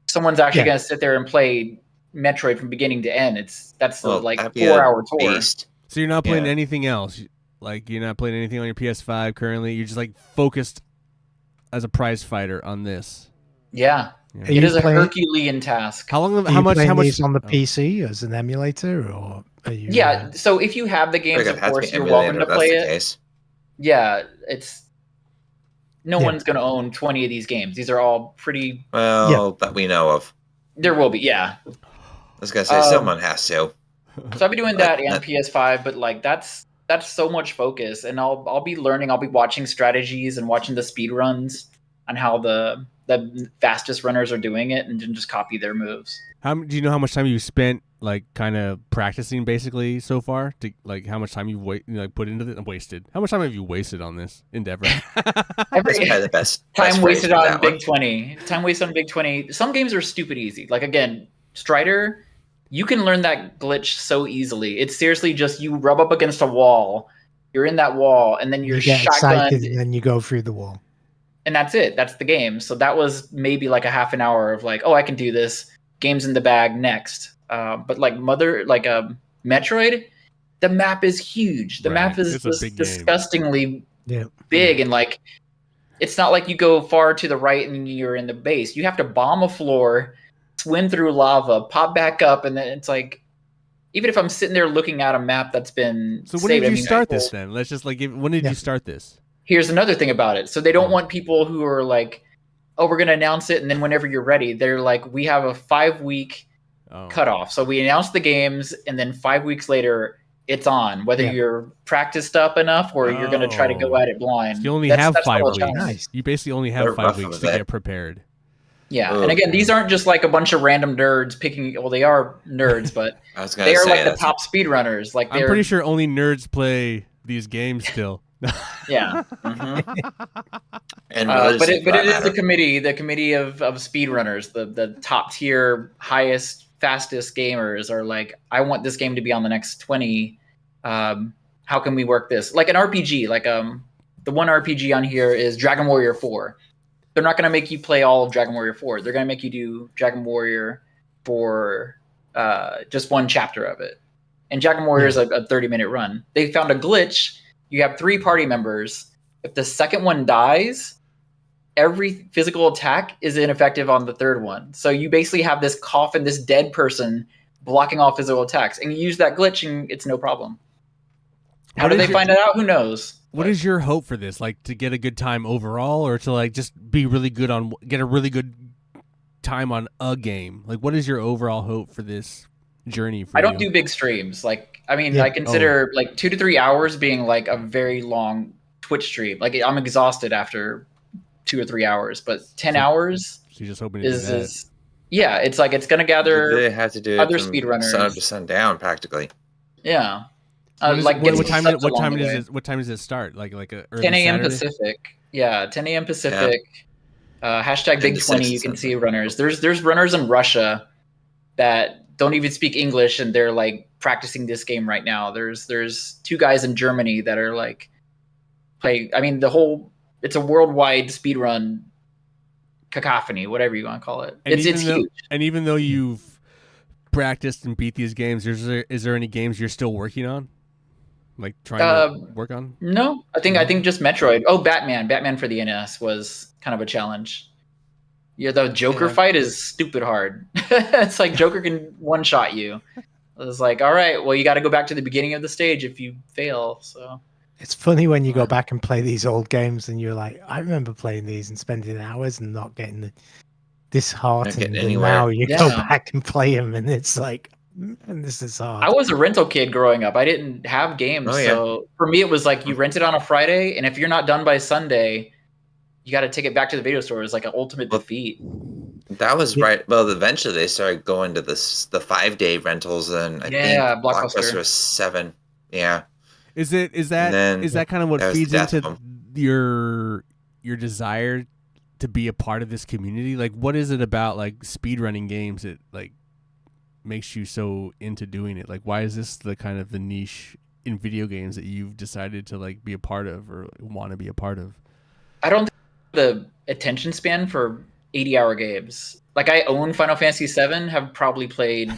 someone's actually going to sit there and play Metroid from beginning to end. That's like 4-hour tour. Based. So you're not playing anything else? Like you're not playing anything on your PS5 currently? You're just like focused as a prize fighter on this? Yeah. It is a Herculean task. How much these on the PC as an emulator, or are you? Yeah, so if you have the games, of course, you're welcome to play it. Yeah, it's no one's going to own 20 of these games. These are all pretty that we know of. There will be, yeah. I was gonna say someone has to. So I'll be doing that and PS5, but like that's so much focus, and I'll be learning. I'll be watching strategies and watching the speed runs on how the fastest runners are doing it, and then just copy their moves. Do you know how much time you spent like kind of practicing basically so far? To like how much time you put into it and wasted? How much time have you wasted on this endeavor? That's probably the best time wasted on Big 20. Time wasted on Big 20. Some games are stupid easy. Like again, Strider, you can learn that glitch so easily. It's seriously just you rub up against a wall, you're in that wall, and then you're get shotgunned, excited, and then you go through the wall. And that's it. That's the game. So that was maybe like a half an hour of like, oh, I can do this. Game's in the bag next. But like Metroid, the map is huge. The map is just disgustingly big, and like it's not like you go far to the right and you're in the base. You have to bomb a floor, swim through lava, pop back up, and then it's like even if I'm sitting there looking at a map that's been so when did you start this then? Let's just like when did you start this? Here's another thing about it. So they don't want people who are like, oh, we're going to announce it, and then whenever you're ready, they're like, we have a 5-week cutoff. So we announce the games, and then 5 weeks later, it's on, whether you're practiced up enough or you're going to try to go at it blind. So you only have 5 weeks. Nice. You basically only have 5 weeks to get prepared. Yeah, Oh, and again, these aren't just like a bunch of random nerds picking. Well, they are nerds, but they are like the top speedrunners. Like I'm pretty sure only nerds play these games still. Yeah. And but it is the committee of speedrunners, the top tier, highest, fastest gamers are like, I want this game to be on the next 20. How can we work this? Like an RPG, like the one RPG on here is Dragon Warrior 4. They're not going to make you play all of Dragon Warrior 4. They're going to make you do Dragon Warrior for just one chapter of it. And Dragon Warrior is a 30-minute run. They found a glitch. You have 3 party members. If the second one dies, every physical attack is ineffective on the third one. So you basically have this coffin, this dead person blocking all physical attacks. And you use that glitch and it's no problem. How do they find it out? Who knows? What is your hope for this? Like to get a good time overall, or to like just be really good on, get a really good time on a game? Like what is your overall hope for this journey for you? I don't do big streams. Like, I mean, I consider like 2 to 3 hours being like a very long Twitch stream. Like I'm exhausted after 2 or 3 hours, but 10 hours so you're just hoping to do that. Yeah, it's like it's gonna gather they have to do other it from speedrunners sun up to sundown practically. Yeah. What time does it start? Like a 10 a.m. Saturday? Pacific. Yeah, 10 a.m. Pacific. Yeah. Hashtag Big 20. You can see runners. There's runners in Russia that don't even speak English, and they're like practicing this game right now. There's 2 guys in Germany that are like play. I mean, it's a worldwide speedrun cacophony, whatever you want to call it. It's huge. And even though you've practiced and beat these games, is there any games you're still working on? Like trying to work on? No, I think just Metroid. Oh, Batman for the NES was kind of a challenge. Yeah, the Joker fight is stupid hard. It's like Joker can one-shot you. It's like, all right, well, you got to go back to the beginning of the stage if you fail. So it's funny when you go back and play these old games, and you're like, I remember playing these and spending hours and not getting disheartened. And now you go back and play them, and it's like, and this is hard. I was a rental kid growing up. I didn't have games. So for me, it was like you rent it on a Friday, and if you're not done by Sunday, you got to take it back to the video store. It's like an ultimate defeat. That was right. Well, eventually they started going to the 5-day rentals, and I think Blockbuster was 7. Yeah. Is that kind of what feeds into your desire to be a part of this community? Like, what is it about like speedrunning games that like makes you so into doing it? Like, why is this the kind of the niche in video games that you've decided to like be a part of or want to be a part of? I don't think the attention span for 80-hour games. Like, I own Final Fantasy VII, have probably played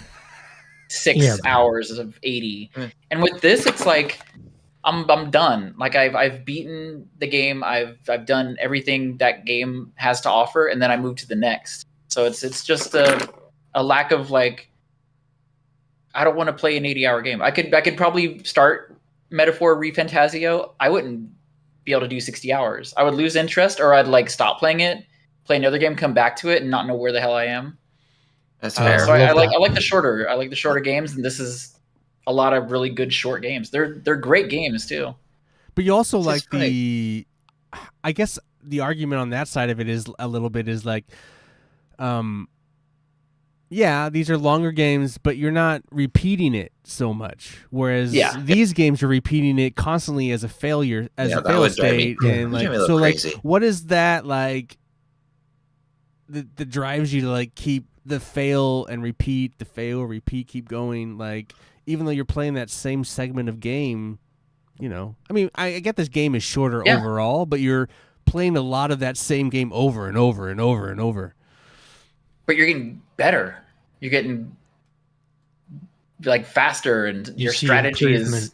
6 hours of 80, and with this, it's like I'm done. Like I've beaten the game. I've done everything that game has to offer, and then I move to the next. So it's just a lack of like. I don't want to play an 80-hour game. I could probably start Metaphor ReFantazio. I wouldn't be able to do 60 hours. I would lose interest, or I'd like stop playing it, play another game, come back to it, and not know where the hell I am. That's fair. So I like the shorter games, and this is a lot of really good short games. They're great games too. But you also like I guess the argument on that side of it is a little bit is like, yeah, these are longer games, but you're not repeating it so much. Whereas these games are repeating it constantly as a failure, as a fail state, and like so. Crazy. Like, what is that like that drives you to like keep the fail and repeat, keep going? Like, even though you're playing that same segment of game, you know. I mean, I get this game is shorter overall, but you're playing a lot of that same game over and over and over and over. But you're getting better. You're getting like faster, and your strategy is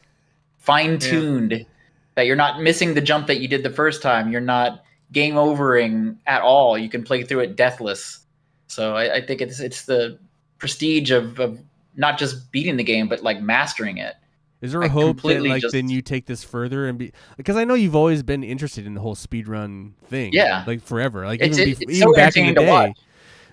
fine-tuned. That you're not missing the jump that you did the first time. You're not game overing at all. You can play through it deathless. So I think it's the prestige of not just beating the game, but like mastering it. Is there a hope that like then you take this further and be, because I know you've always been interested in the whole speedrun thing. Yeah, like forever. Like even so back in the day.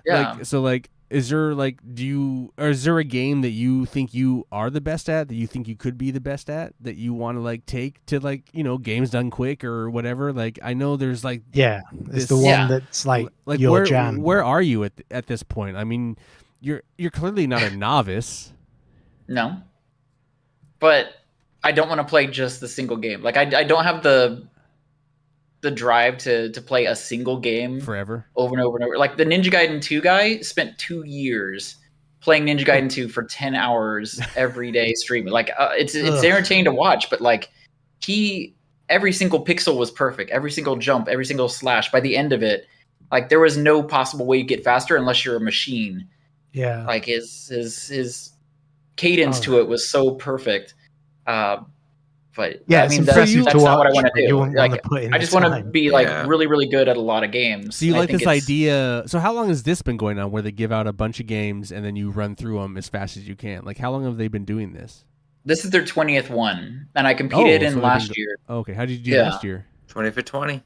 Yeah. Like, so like is there like is there a game that you think you are the best at, that you think you could be the best at, that you want to like take to like, you know, games done quick or whatever? Like I know there's like it's the one that's like your jam. Where are you at this point? I mean, you're clearly not a novice. No, but I don't want to play just the single game. Like I don't have the drive to play a single game forever over and over and over. Like the Ninja Gaiden 2 guy spent 2 years playing Ninja Gaiden 2 for 10 hours every day streaming. Like it's entertaining to watch, but like every single pixel was perfect. Every single jump, every single slash. By the end of it, like there was no possible way you get faster unless you're a machine. Yeah. Like his cadence to it was so perfect. But yeah, I mean, that's not what I want to do. Like, I just want to be like really, really good at a lot of games. So you like this idea? So how long has this been going on, where they give out a bunch of games and then you run through them as fast as you can? Like how long have they been doing this? This is their 20th one, and I competed in last year. Okay, how did you do last year? 20 for 20.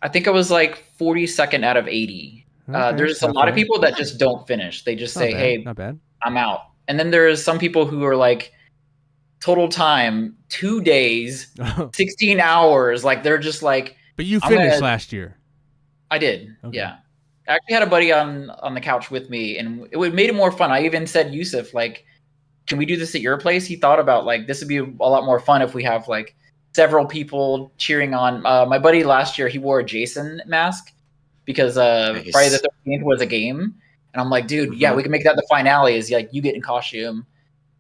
I think I was like 42nd out of 80. Okay, there's a lot of people that just don't finish. They just say, "Hey, not bad. I'm out." And then there's some people who are like, total time 2 days, 16 hours. Like they're just like. But you finished last year. I did. Okay. Yeah. I actually had a buddy on the couch with me, and it made it more fun. I even said, Yusuf, like, can we do this at your place? He thought about like this would be a lot more fun if we have like several people cheering on. My buddy last year, he wore a Jason mask because nice. Friday the 13th was a game, and I'm like, dude, yeah, we can make that the finale. Is like you get in costume.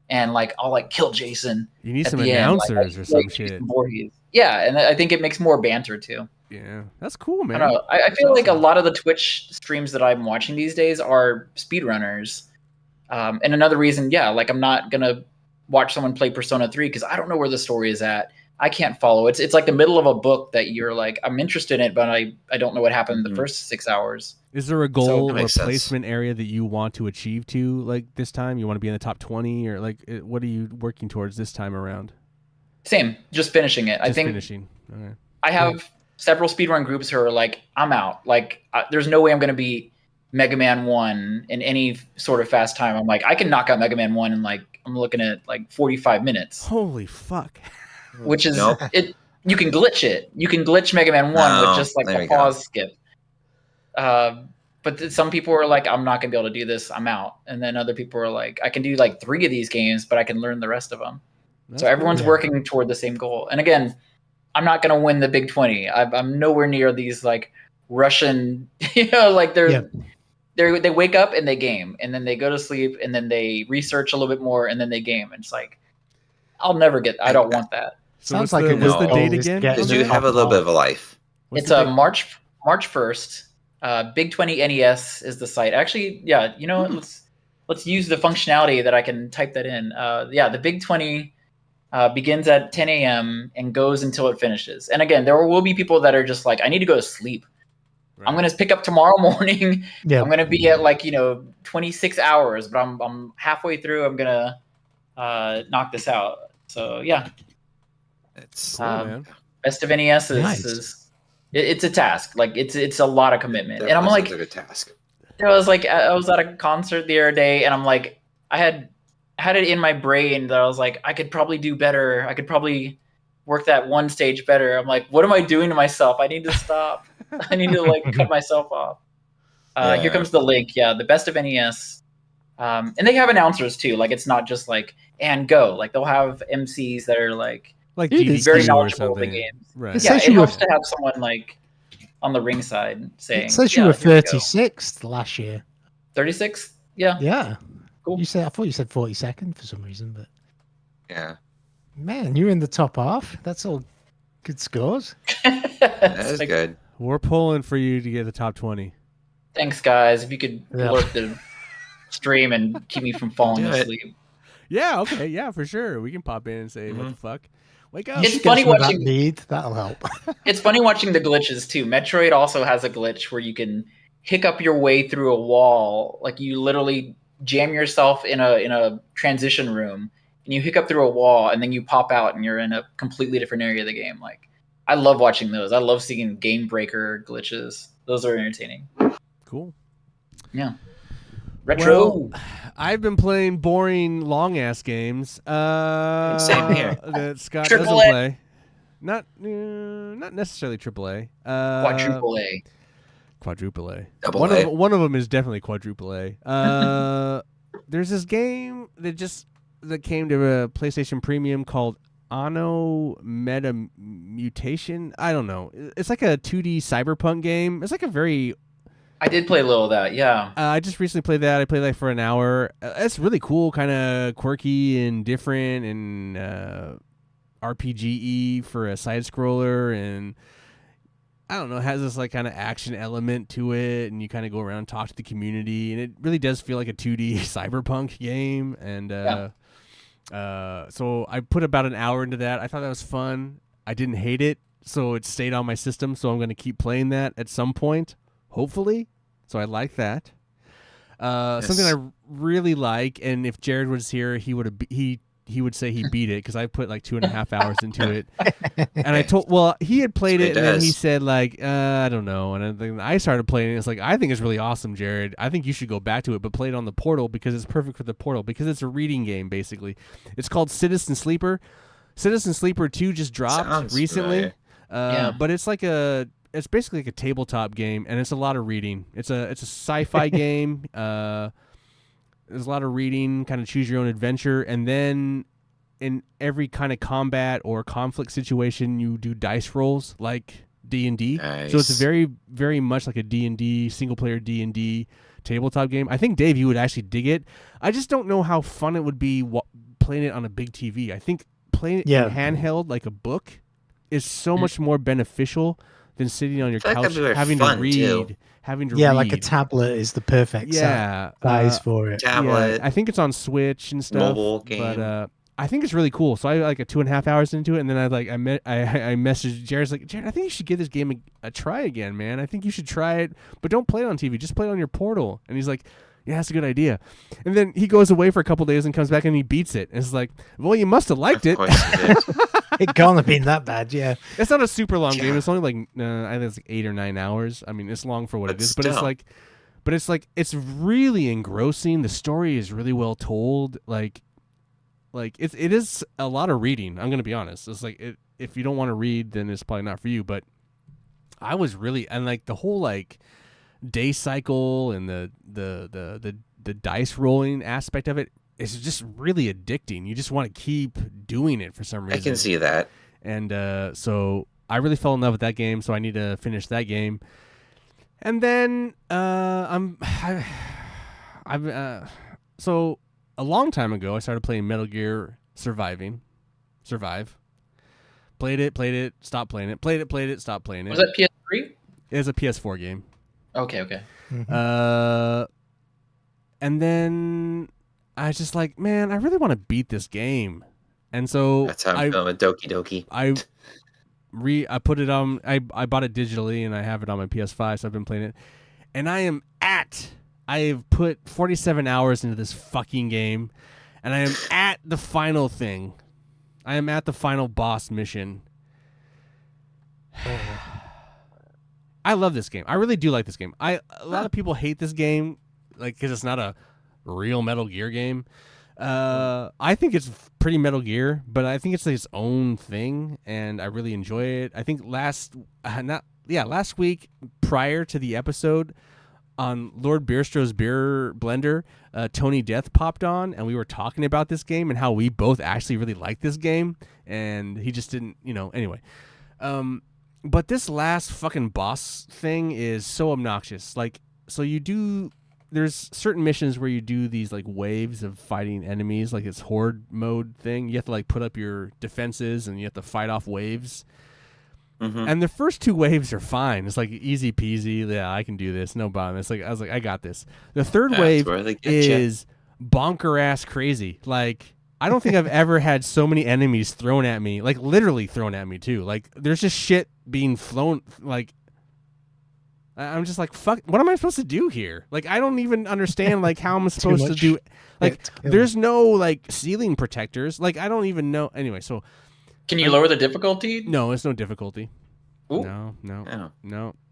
And like I'll like kill Jason. You need some announcers or some shit. Yeah, and I think it makes more banter too. Yeah, that's cool, man. I don't know. I feel like a lot of the Twitch streams that I'm watching these days are speedrunners. And another reason, like I'm not gonna watch someone play Persona 3 because I don't know where the story is at. I can't follow. It's like the middle of a book that you're like, I'm interested in it, but I don't know what happened in the first 6 hours. Is there a goal or placement area that you want to achieve to like this time? You want to be in the top 20 or like what are you working towards this time around? Same, just finishing it. I think finishing. Okay. I have several speedrun groups who are like, I'm out. Like there's no way I'm going to beat Mega Man 1 in any sort of fast time. I'm like, I can knock out Mega Man 1 in like, I'm looking at like 45 minutes. Holy fuck. Which is it. You can glitch it. You can glitch Mega Man 1 with just like a pause skip. But some people are like, I'm not gonna be able to do this. I'm out. And then other people are like, I can do like 3 of these games, but I can learn the rest of them. So everyone's working toward the same goal. And again, I'm not gonna win the Big 20. I'm nowhere near these like Russian. Like they wake up and they game, and then they go to sleep, and then they research a little bit more, and then they game. And it's like, I'll never get. I don't want that. So sounds like it was the date again. Did you have a little bit of a life? It's March 1st. Big 20 NES is the site. Actually, let's use the functionality that I can type that in. The Big 20 begins at 10 a.m. and goes until it finishes. And again, there will be people that are just like, I need to go to sleep. Right. I'm going to pick up tomorrow morning. Yeah. I'm going to be at 26 hours, but I'm halfway through. I'm going to knock this out. So yeah. It's best of NES is it's a task. Like it's a lot of commitment. And I'm like a task. I was at a concert the other day, and I'm like, I had it in my brain that I was like, I could probably do better. I could probably work that one stage better. I'm like, what am I doing to myself? I need to stop. I need to cut myself off. Here comes the link. Yeah, the best of NES. And they have announcers too. Like it's not just and go. Like they'll have MCs that are like very knowledgeable of the games. Right. Yeah, it helps to have someone on the ringside saying. It says you were 36th last year. 36th? Yeah. Yeah. Cool. I thought you said 42nd for some reason, but yeah. Man, you're in the top half. That's all good scores. That is good. We're pulling for you to get the top 20. Thanks, guys. If you could lurk the stream and keep me from falling asleep. Yeah, okay, yeah, for sure. We can pop in and say, what the fuck? Wake up. It's funny watching that'll help. It's funny watching the glitches too. Metroid also has a glitch where you can hiccup your way through a wall. Like you literally jam yourself in a transition room and you hiccup through a wall and then you pop out and you're in a completely different area of the game. Like I love watching those. I love seeing game breaker glitches. Those are entertaining. Cool. Yeah. Retro. Well, I've been playing boring, long-ass games. Same here. That Scott Triple doesn't A. play. Not necessarily AAA. Quadruple A. Quadruple A. Double One A. of one of them is definitely quadruple A. There's this game that came to a PlayStation Premium called Anno Meta Mutation. I don't know. It's like a 2D cyberpunk game. It's like a very I did play a little of that, yeah. I just recently played that. I played that for an hour. It's really cool, kind of quirky and different, and RPG-y for a side scroller, and I don't know, it has this like kind of action element to it, and you kind of go around and talk to the community, and it really does feel like a 2D cyberpunk game. And so I put about an hour into that. I thought that was fun. I didn't hate it, so it stayed on my system. So I'm going to keep playing that at some point, hopefully. So I like that. Yes. Something I really like, and if Jared was here, he would say he beat it because I put like 2.5 hours into it. And he had played it, and then he said like, I don't know. And then I started playing it. It's like, I think it's really awesome, Jared. I think you should go back to it, but play it on the Portal because it's perfect for the Portal because it's a reading game basically. It's called Citizen Sleeper. Citizen Sleeper 2 just dropped recently. But it's like it's basically like a tabletop game, and it's a lot of reading. It's a sci-fi game. There's a lot of reading, kind of choose your own adventure, and then in every kind of combat or conflict situation, you do dice rolls like D&D. Nice. So it's very, very much like a D&D, single-player D&D tabletop game. I think, Dave, you would actually dig it. I just don't know how fun it would be playing it on a big TV. I think playing it in handheld like a book is so much more beneficial than sitting on your couch having to read. Too. Like a tablet is the perfect size for it. Tablet. Yeah, I think it's on Switch and stuff. Mobile game. But I think it's really cool. So I like a 2.5 hours into it, and then I messaged Jared. Like, Jared, I think you should give this game a try again, man. I think you should try it, but don't play it on TV. Just play it on your Portal. And he's like, yeah, that's a good idea. And then he goes away for a couple days and comes back and he beats it. And it's like, well, you must have liked it. Of course he did. It can't have been that bad, yeah. It's not a super long game. It's only like I think it's like 8 or 9 hours. I mean, it's long for what it is, but it's really engrossing. The story is really well told. Like it is a lot of reading. I'm gonna be honest. It's like if you don't want to read, then it's probably not for you. But I was really and like the whole like day cycle and the dice rolling aspect of it. It's just really addicting. You just want to keep doing it for some reason. I can see that. And so I really fell in love with that game, so I need to finish that game. And then so a long time ago I started playing Metal Gear Survive. Played it, stopped playing it. Played it, stopped playing it. Was that PS3? It was a PS4 game. Okay. Mm-hmm. And then I was just like, man, I really want to beat this game. And so that's how I'm feeling with Doki Doki. I put it on. I bought it digitally and I have it on my PS5, so I've been playing it. And I've put 47 hours into this fucking game, and I am at the final thing. I am at the final boss mission. I love this game. I really do like this game. A lot of people hate this game, like because it's not a real Metal Gear game. I think it's pretty Metal Gear, but I think it's its own thing, and I really enjoy it. I think last week prior to the episode on Lord Beerstro's Beer Blender, Tony Death popped on, and we were talking about this game and how we both actually really like this game, and he just didn't, anyway. But this last fucking boss thing is so obnoxious. Like, so there's certain missions where you do these like waves of fighting enemies, like it's horde mode thing. You have to like put up your defenses and you have to fight off waves. Mm-hmm. And the first 2 waves are fine. It's like easy peasy. Yeah, I can do this. No problem. It's like I was like, I got this. The third wave is bonker ass crazy. Like, I don't think I've ever had so many enemies thrown at me, like literally thrown at me too. Like there's just shit being flown. Like I'm just like, fuck, what am I supposed to do here? Like, I don't even understand like how I'm supposed to do. Like, there's no like ceiling protectors. Like, I don't even know. Anyway, so can you lower the difficulty? No, it's no difficulty. Ooh. No.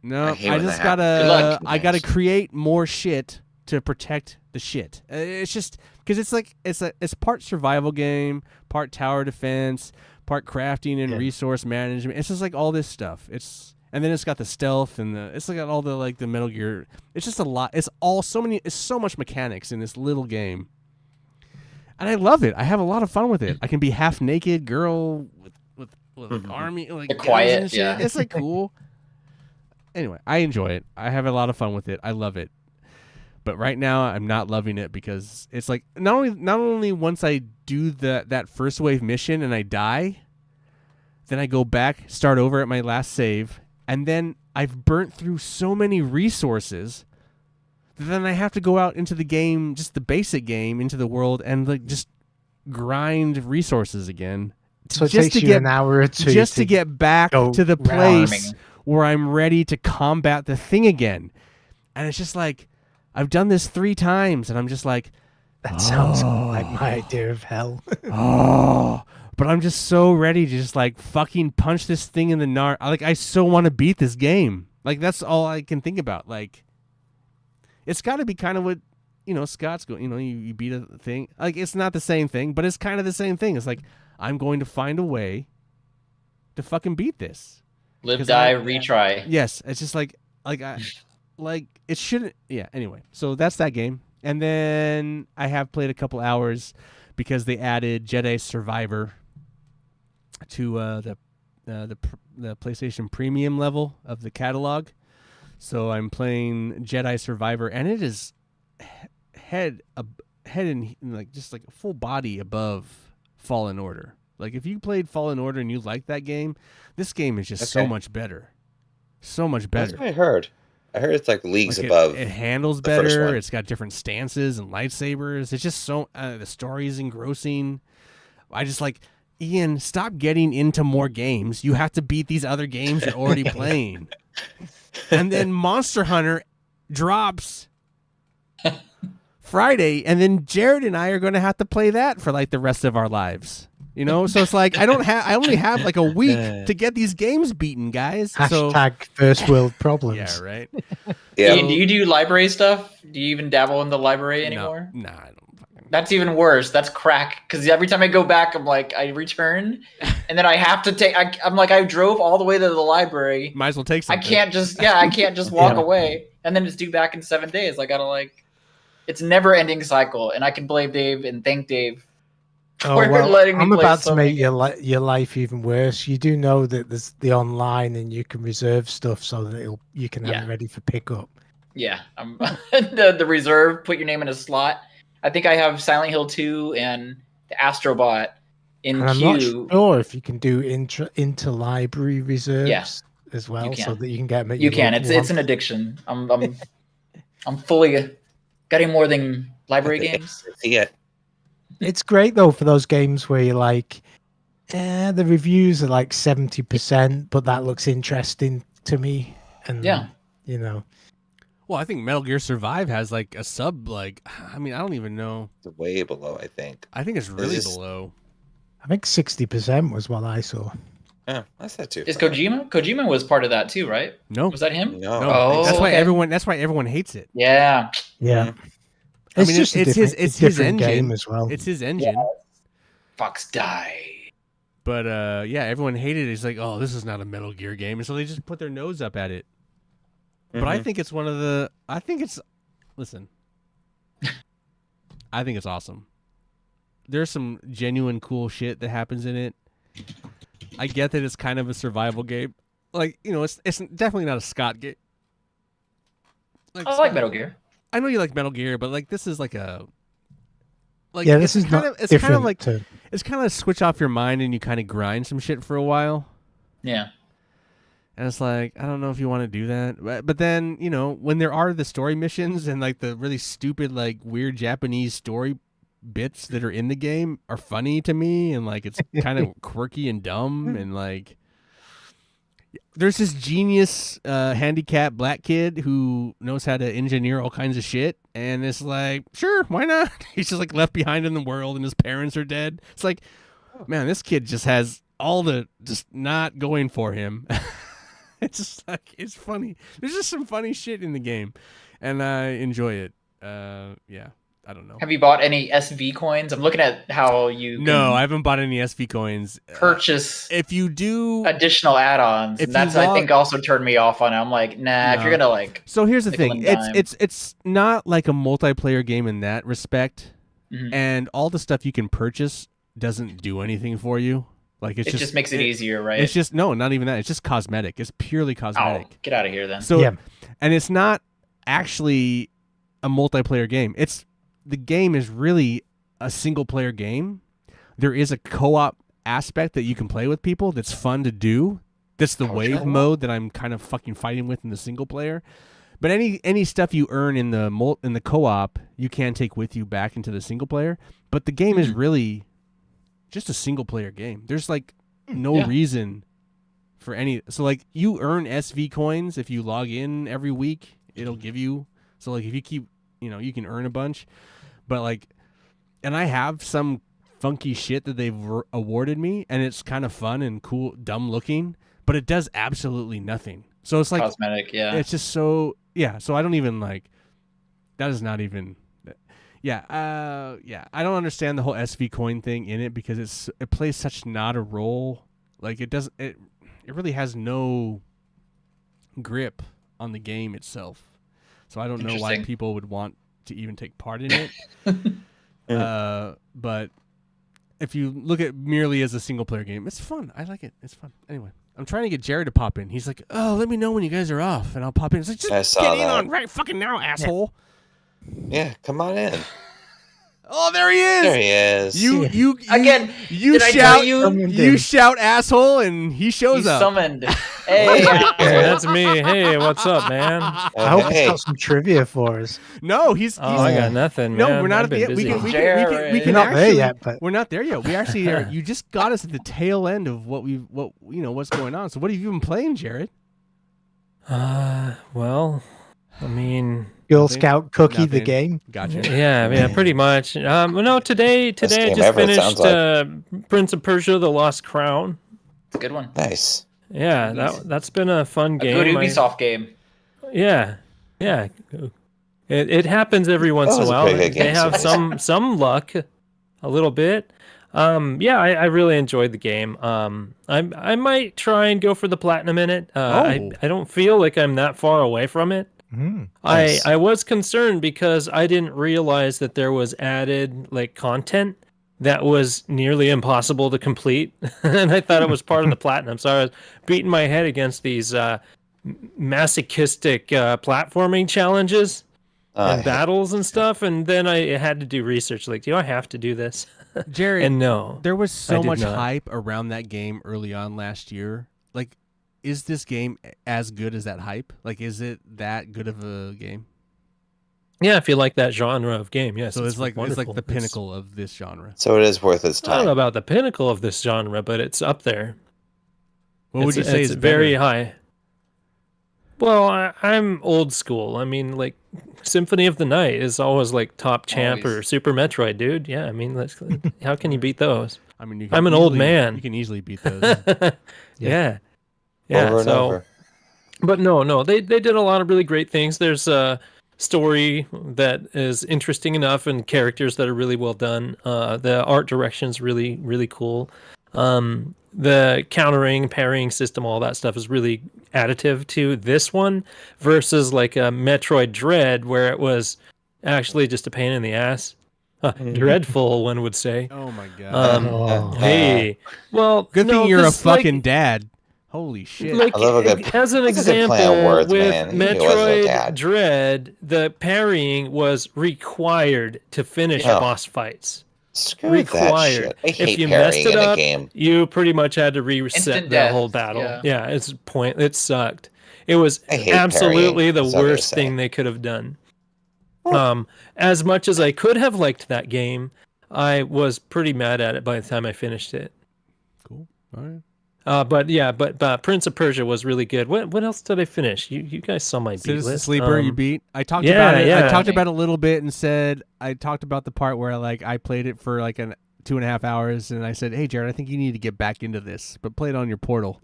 I just gotta, I gotta create more shit to protect the shit. It's just because it's part survival game, part tower defense, part crafting and resource management. It's just like all this stuff. And then it's got the stealth and it's got all the like the Metal Gear. It's just a lot. It's so much mechanics in this little game. And I love it. I have a lot of fun with it. I can be half naked girl with army like the quiet and shit. It's like cool. Anyway, I enjoy it. I have a lot of fun with it. I love it. But right now I'm not loving it because it's like not only once I do that first wave mission and I die, then I go back, start over at my last save, and then I've burnt through so many resources that then I have to go out into the game, just the basic game, into the world and like just grind resources again. So it takes you an hour or two just to get back to the place farming. where I'm ready to combat the thing again. And it's just like, I've done this 3 times, and I'm just like, that sounds like my idea of hell. But I'm just so ready to just like fucking punch this thing in the nar. I so want to beat this game. Like that's all I can think about. Like, it's got to be kind of what Scott's going. You beat a thing. Like it's not the same thing, but it's kind of the same thing. It's like I'm going to find a way to fucking beat this. Live, die, retry. Yes, it's just like it shouldn't. Yeah. Anyway, so that's that game, and then I have played a couple hours because they added Jedi Survivor to the PlayStation Premium level of the catalog. So I'm playing Jedi Survivor, and it is head and like just like a full body above Fallen Order. Like if you played Fallen Order and you liked that game, this game is just so much better. So much better. That's what I heard. I heard it's like leagues above. It handles better. It's got different stances and lightsabers. It's just so the story is engrossing. I just like, Ian, stop getting into more games. You have to beat these other games you're already playing. And then Monster Hunter drops Friday, and then Jared and I are going to have to play that for like the rest of our lives. So it's like I only have like a week to get these games beaten, guys. Hashtag first world problems. Yeah, right. Yeah. Do you do library stuff? Do you even dabble in the library anymore? No, I don't. That's even worse. That's crack. Because every time I go back, I'm like, I return, and then I have to take. I'm like, I drove all the way to the library. Might as well take something. I can't just walk away, and then it's due back in 7 days. I gotta it's a never-ending cycle, and I can blame Dave and thank Dave. I'm about to make your life even worse. You do know that there's the online and you can reserve stuff so that you can have it ready for pickup. Yeah, the reserve. Put your name in a slot. I think I have Silent Hill 2 and the Astrobot in and I'm queue. not sure if you can do interlibrary reserves as well, so that you can get them. You can. It's an addiction. I'm fully getting more than library games. Yeah. It's great though for those games where you're like, the reviews are like 70%, but that looks interesting to me. And Well, I think Metal Gear Survive has like a sub. Like, I mean, I don't even know. It's way below, I think. I think it's really below. I think 60% was what I saw. Yeah, that's that too. Is Kojima? Kojima was part of that too, right? No, was that him? No. Oh, that's why everyone hates it. Yeah. Yeah. I mean, it's his engine game as well. It's his engine. Yeah. Fox die. But everyone hated it. It's like, oh, this is not a Metal Gear game, and so they just put their nose up at it. But I think it's listen. I think it's awesome. There's some genuine cool shit that happens in it. I get that it's kind of a survival game. Like, it's definitely not a Scott game. I like Metal Gear. I know you like Metal Gear, but like this is like a this is not it's kind of like it's kind of switch off your mind and you kind of grind some shit for a while. Yeah. And it's like, I don't know if you want to do that. But then, when there are the story missions and like the really stupid, like weird Japanese story bits that are in the game are funny to me. And like, it's kind of quirky and dumb. And like, there's this genius handicapped black kid who knows how to engineer all kinds of shit. And it's like, sure, why not? He's just like left behind in the world and his parents are dead. It's like, man, this kid just has all the just not going for him. It's just like, it's funny. There's just some funny shit in the game, and I enjoy it. Yeah, I don't know. Have you bought any SV coins? I'm looking at how you No, I haven't bought any SV coins. Purchase if you do additional add-ons, and that's I think also turned me off on it. I'm like, nah, if you're gonna like. So here's the thing: it's not like a multiplayer game in that respect, and all the stuff you can purchase doesn't do anything for you. Like it just makes it easier, right? It's just not even that. It's just cosmetic. It's purely cosmetic. Oh, get out of here then. So and it's not actually a multiplayer game. The game is really a single player game. There is a co-op aspect that you can play with people that's fun to do. That's the wave mode that I'm kind of fucking fighting with in the single player. But any stuff you earn in the co-op, you can take with you back into the single player. But the game is really just a single player game. There's like no reason for any. So like you earn SV coins if you log in every week. It'll give you. So like if you keep, you can earn a bunch. But like, and I have some funky shit that they've awarded me, and it's kind of fun and cool, dumb looking, but it does absolutely nothing. So it's like cosmetic, It's just so So I don't even like. That is not even. I don't understand the whole SV coin thing in it because it plays such not a role. Like it doesn't. It really has no grip on the game itself. So I don't know why people would want to even take part in it. But if you look at merely as a single player game, it's fun. I like it. It's fun. Anyway, I'm trying to get Jared to pop in. He's like, "Oh, let me know when you guys are off, and I'll pop in." It's like, just get in on right fucking now, asshole. Yeah, come on in. Oh, there he is. There he is. You again. You shout. You shout, asshole, and he shows up. Summoned. Hey, that's me. Hey, what's up, man? I hope he's got some trivia for us. No, he's. I got nothing. No, man. we're not I've at the been end. busy. We can not actually, there yet, but we're not there yet. We actually are. You just got us at the tail end of what's going on. So what have you been playing, Jared? Well, I mean, Girl Scout Cookie Nothing. the game. Gotcha. Yeah, pretty much. No, today I just finished Prince of Persia: The Lost Crown. It's a good one. Nice. Yeah, that's been a fun game. A good Ubisoft game. Yeah. It happens every once in a while. They have some luck, a little bit. I really enjoyed the game. I might try and go for the platinum in it. I don't feel like I'm that far away from it. Nice. I was concerned because I didn't realize that there was added like content that was nearly impossible to complete, and I thought it was part of the platinum. So I was beating my head against these masochistic platforming challenges and battles and stuff, and then I had to do research. Like, do I have to do this? Jared, and no, there was so much hype around that game early on last year. Like, is this game as good as that hype? Like, is it that good of a game? Yeah, if you like that genre of game, yes. So it's like the pinnacle of this genre. So it is worth its time. I don't know about the pinnacle of this genre, but it's up there. What would you say is very high? Well, I'm old school. I mean, like Symphony of the Night is always like top champ or Super Metroid, dude. Yeah, I mean, how can you beat those? I mean, I'm an old man. You can easily beat those. Yeah. Over and over. But no, they did a lot of really great things. There's a story that is interesting enough and characters that are really well done. The art direction's really, really cool. The countering, parrying system, all that stuff is really additive to this one versus like a Metroid Dread where it was actually just a pain in the ass. Dreadful, one would say. Oh my god. Hey. Well, good thing you're a fucking dad. Holy shit. Like, as an example, with Metroid Dread, the parrying was required to finish boss fights. Screw that shit. I hate if you messed it up, game. You pretty much had to reset the whole battle. Yeah, it sucked. It was absolutely the worst thing they could have done. As much as I could have liked that game, I was pretty mad at it by the time I finished it. Cool. All right. But Prince of Persia was really good. What else did I finish? You guys saw my beat list. Sleeper, you beat. I talked about it. I talked about it a little bit and said I talked about the part where I played it for like 2.5 hours and I said, "Hey Jared, I think you need to get back into this, but play it on your portal."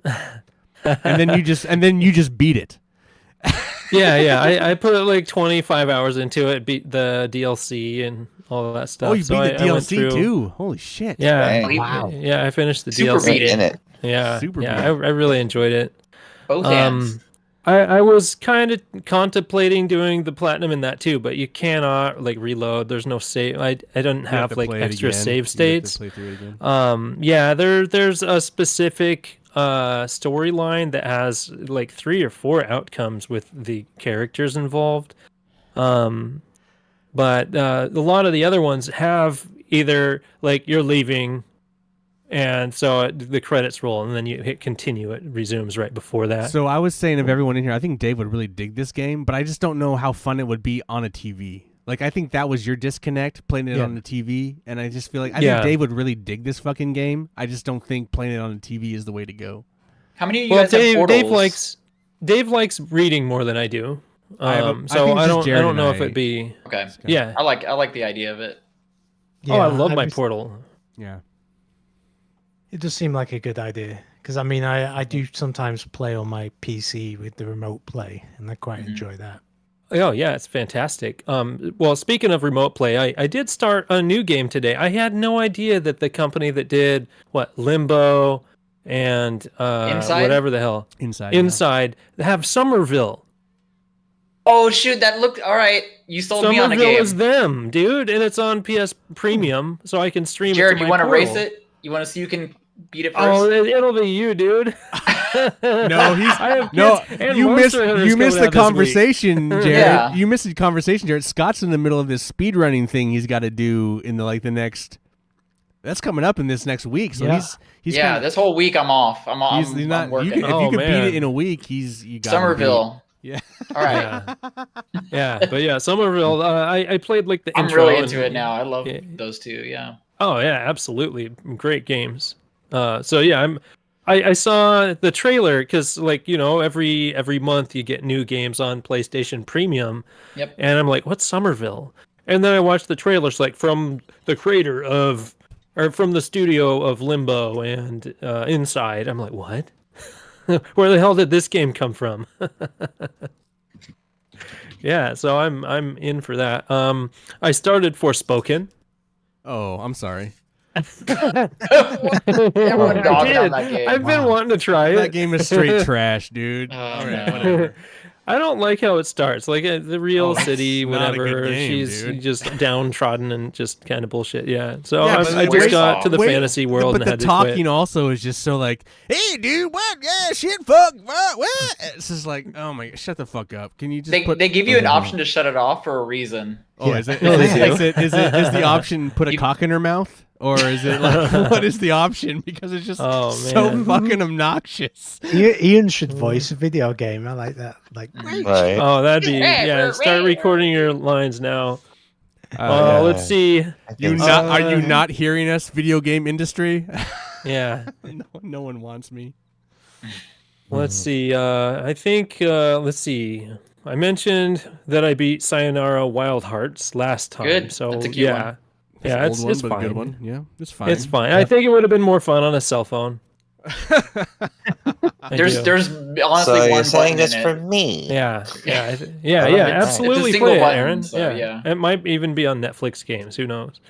and then you just beat it. Yeah. I put like 25 hours into it, beat the DLC and all of that stuff. Oh, you beat the I went DLC through, too. Holy shit. Yeah. Dang. Wow. Yeah, I finished the Super DLC. beat it. In it. Yeah. Super yeah, beat I really enjoyed it. Both hands. I was kind of contemplating doing the platinum in that too, but you cannot like reload. There's no save. I don't You have to like play it extra again. save You have to states. play through it again. Yeah, there's a specific storyline that has like 3 or 4 outcomes with the characters involved. But a lot of the other ones have either like you're leaving, and so the credits roll, and then you hit continue. It resumes right before that. So I was saying of everyone in here, I think Dave would really dig this game, but I just don't know how fun it would be on a TV. Like, I think that was your disconnect, playing it on the TV, and I just feel like I think Dave would really dig this fucking game. I just don't think playing it on the TV is the way to go. How many of you guys have portals? Dave likes reading more than I do. So I don't know if it'd be Okay. Yeah. I like the idea of it. Yeah, I love my portal. Yeah. It does seem like a good idea because I mean I do sometimes play on my PC with the remote play, and I quite enjoy that. Oh yeah, it's fantastic. Well, speaking of remote play, I did start a new game today. I had no idea that the company that did Limbo and Inside? whatever the hell Inside have Somerville. Oh shoot, that looked all right. You sold me on a game. Somerville is them, dude, and it's on PS Premium, so I can stream Jared, it to you my want to portal. race it? You want to see who can beat it first? Oh, it'll be you, dude. No, you missed the conversation, Jared. Yeah. You missed the conversation, Jared. Scott's in the middle of this speedrunning thing he's got to do in the next. That's coming up in this next week. So he's this whole week I'm off. I'm not working. if you could beat it in a week, you got Somerville. Yeah. All right. But yeah, Somerville. I played like the I'm intro. really into it now. I love those two. Yeah. Oh yeah, absolutely, great games. So yeah, I saw the trailer because every month you get new games on PlayStation Premium. Yep. And I'm like, what's Somerville? And then I watched the trailers from the creator of, or from the studio of Limbo and Inside. I'm like, what? Where the hell did this game come from? Yeah, so I'm in for that. I started Forspoken. Oh, I'm sorry. Everyone dogging on that game. I've been wanting to try it. That game is straight trash, dude. All right, whatever. I don't like how it starts. Like the real city, not a good whatever. game, She's dude. just downtrodden and just kind of bullshit. Yeah. So Yeah, I just got to the fantasy world but and the had to talking quit. also is just so like, hey, dude, what? Yeah, shit, fuck, what? It's just like, oh my, shut the fuck up. Can you just They give you an option to shut it off for a reason. Oh, is it? No, they do. Is the option put a cock in her mouth? Or is it like, what is the option? Because it's just so fucking obnoxious. Ian should voice a video game. I like that. Like, Right. Oh, that'd be start recording your lines now. Let's see. I think so. Are you not hearing us, video game industry? Yeah. No one wants me. Let's see. I think. Let's see. I mentioned that I beat Sayonara Wild Hearts last time. Good. So That's a cute one. Yeah, It's it's but fine. a good one. Yeah, it's fine. It's fine. I think it would have been more fun on a cell phone. There's honestly So one you're saying button this in for it. me? Yeah. It's Absolutely a single play it, button, Aaron. so, yeah. It might even be on Netflix games. Who knows?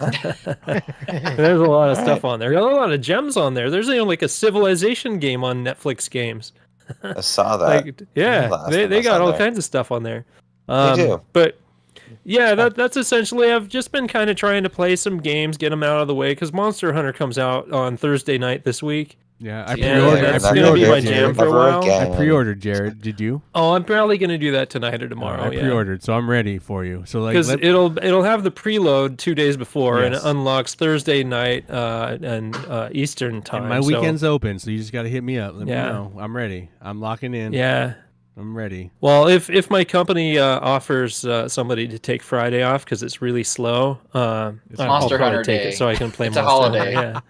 There's a lot of stuff on there. There's a lot of gems on there. There's like a Civilization game on Netflix games. I saw that. Last they time I got saw all there. kinds of stuff on there. They do. But yeah, that's essentially. I've just been kind of trying to play some games, get them out of the way, because Monster Hunter comes out on Thursday night this week. Yeah, I Yeah, pre-ordered. that's I gonna be my pre-ordered. jam for a Never while. again. I pre-ordered, Jared. Did you? Oh, I'm probably gonna do that tonight or tomorrow. I pre-ordered, so I'm ready for you. So like, Because it'll have the preload 2 days before, and it Yes. unlocks Thursday night and Eastern time. and my so- weekend's open, so you just got to hit me up. Let me Yeah. know. I'm ready. I'm locking in. Yeah. I'm ready. Well, if my company offers somebody to take Friday off because it's really slow, I'll Monster probably Hunter take Day. it so I can play It's a Monster holiday. Hunter.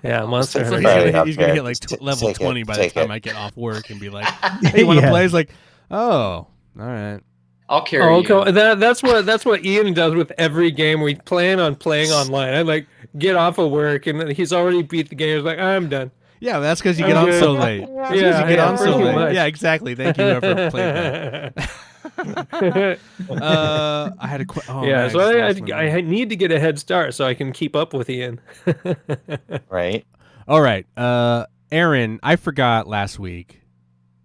Yeah, Monster It's a Hunter. Friday. Day. He's gonna hit like Just level take it, 20 by the take time it. I get off work and be like, "Hey, you want to Yeah. play?" It's like, "Oh, all right." I'll carry Oh, you. okay. That's what Ian does with every game we plan on playing online. I like get off of work and then he's already beat the game. He's like, I'm done. Yeah, that's because you get on so late. That's 'cause Yeah, you get on so pretty late. much. Yeah, exactly. Thank you, whoever played that. I had a oh, yeah, man, so just lost my I mind. need to get a head start so I can keep up with Ian. Right? All right, Aaron, I forgot last week.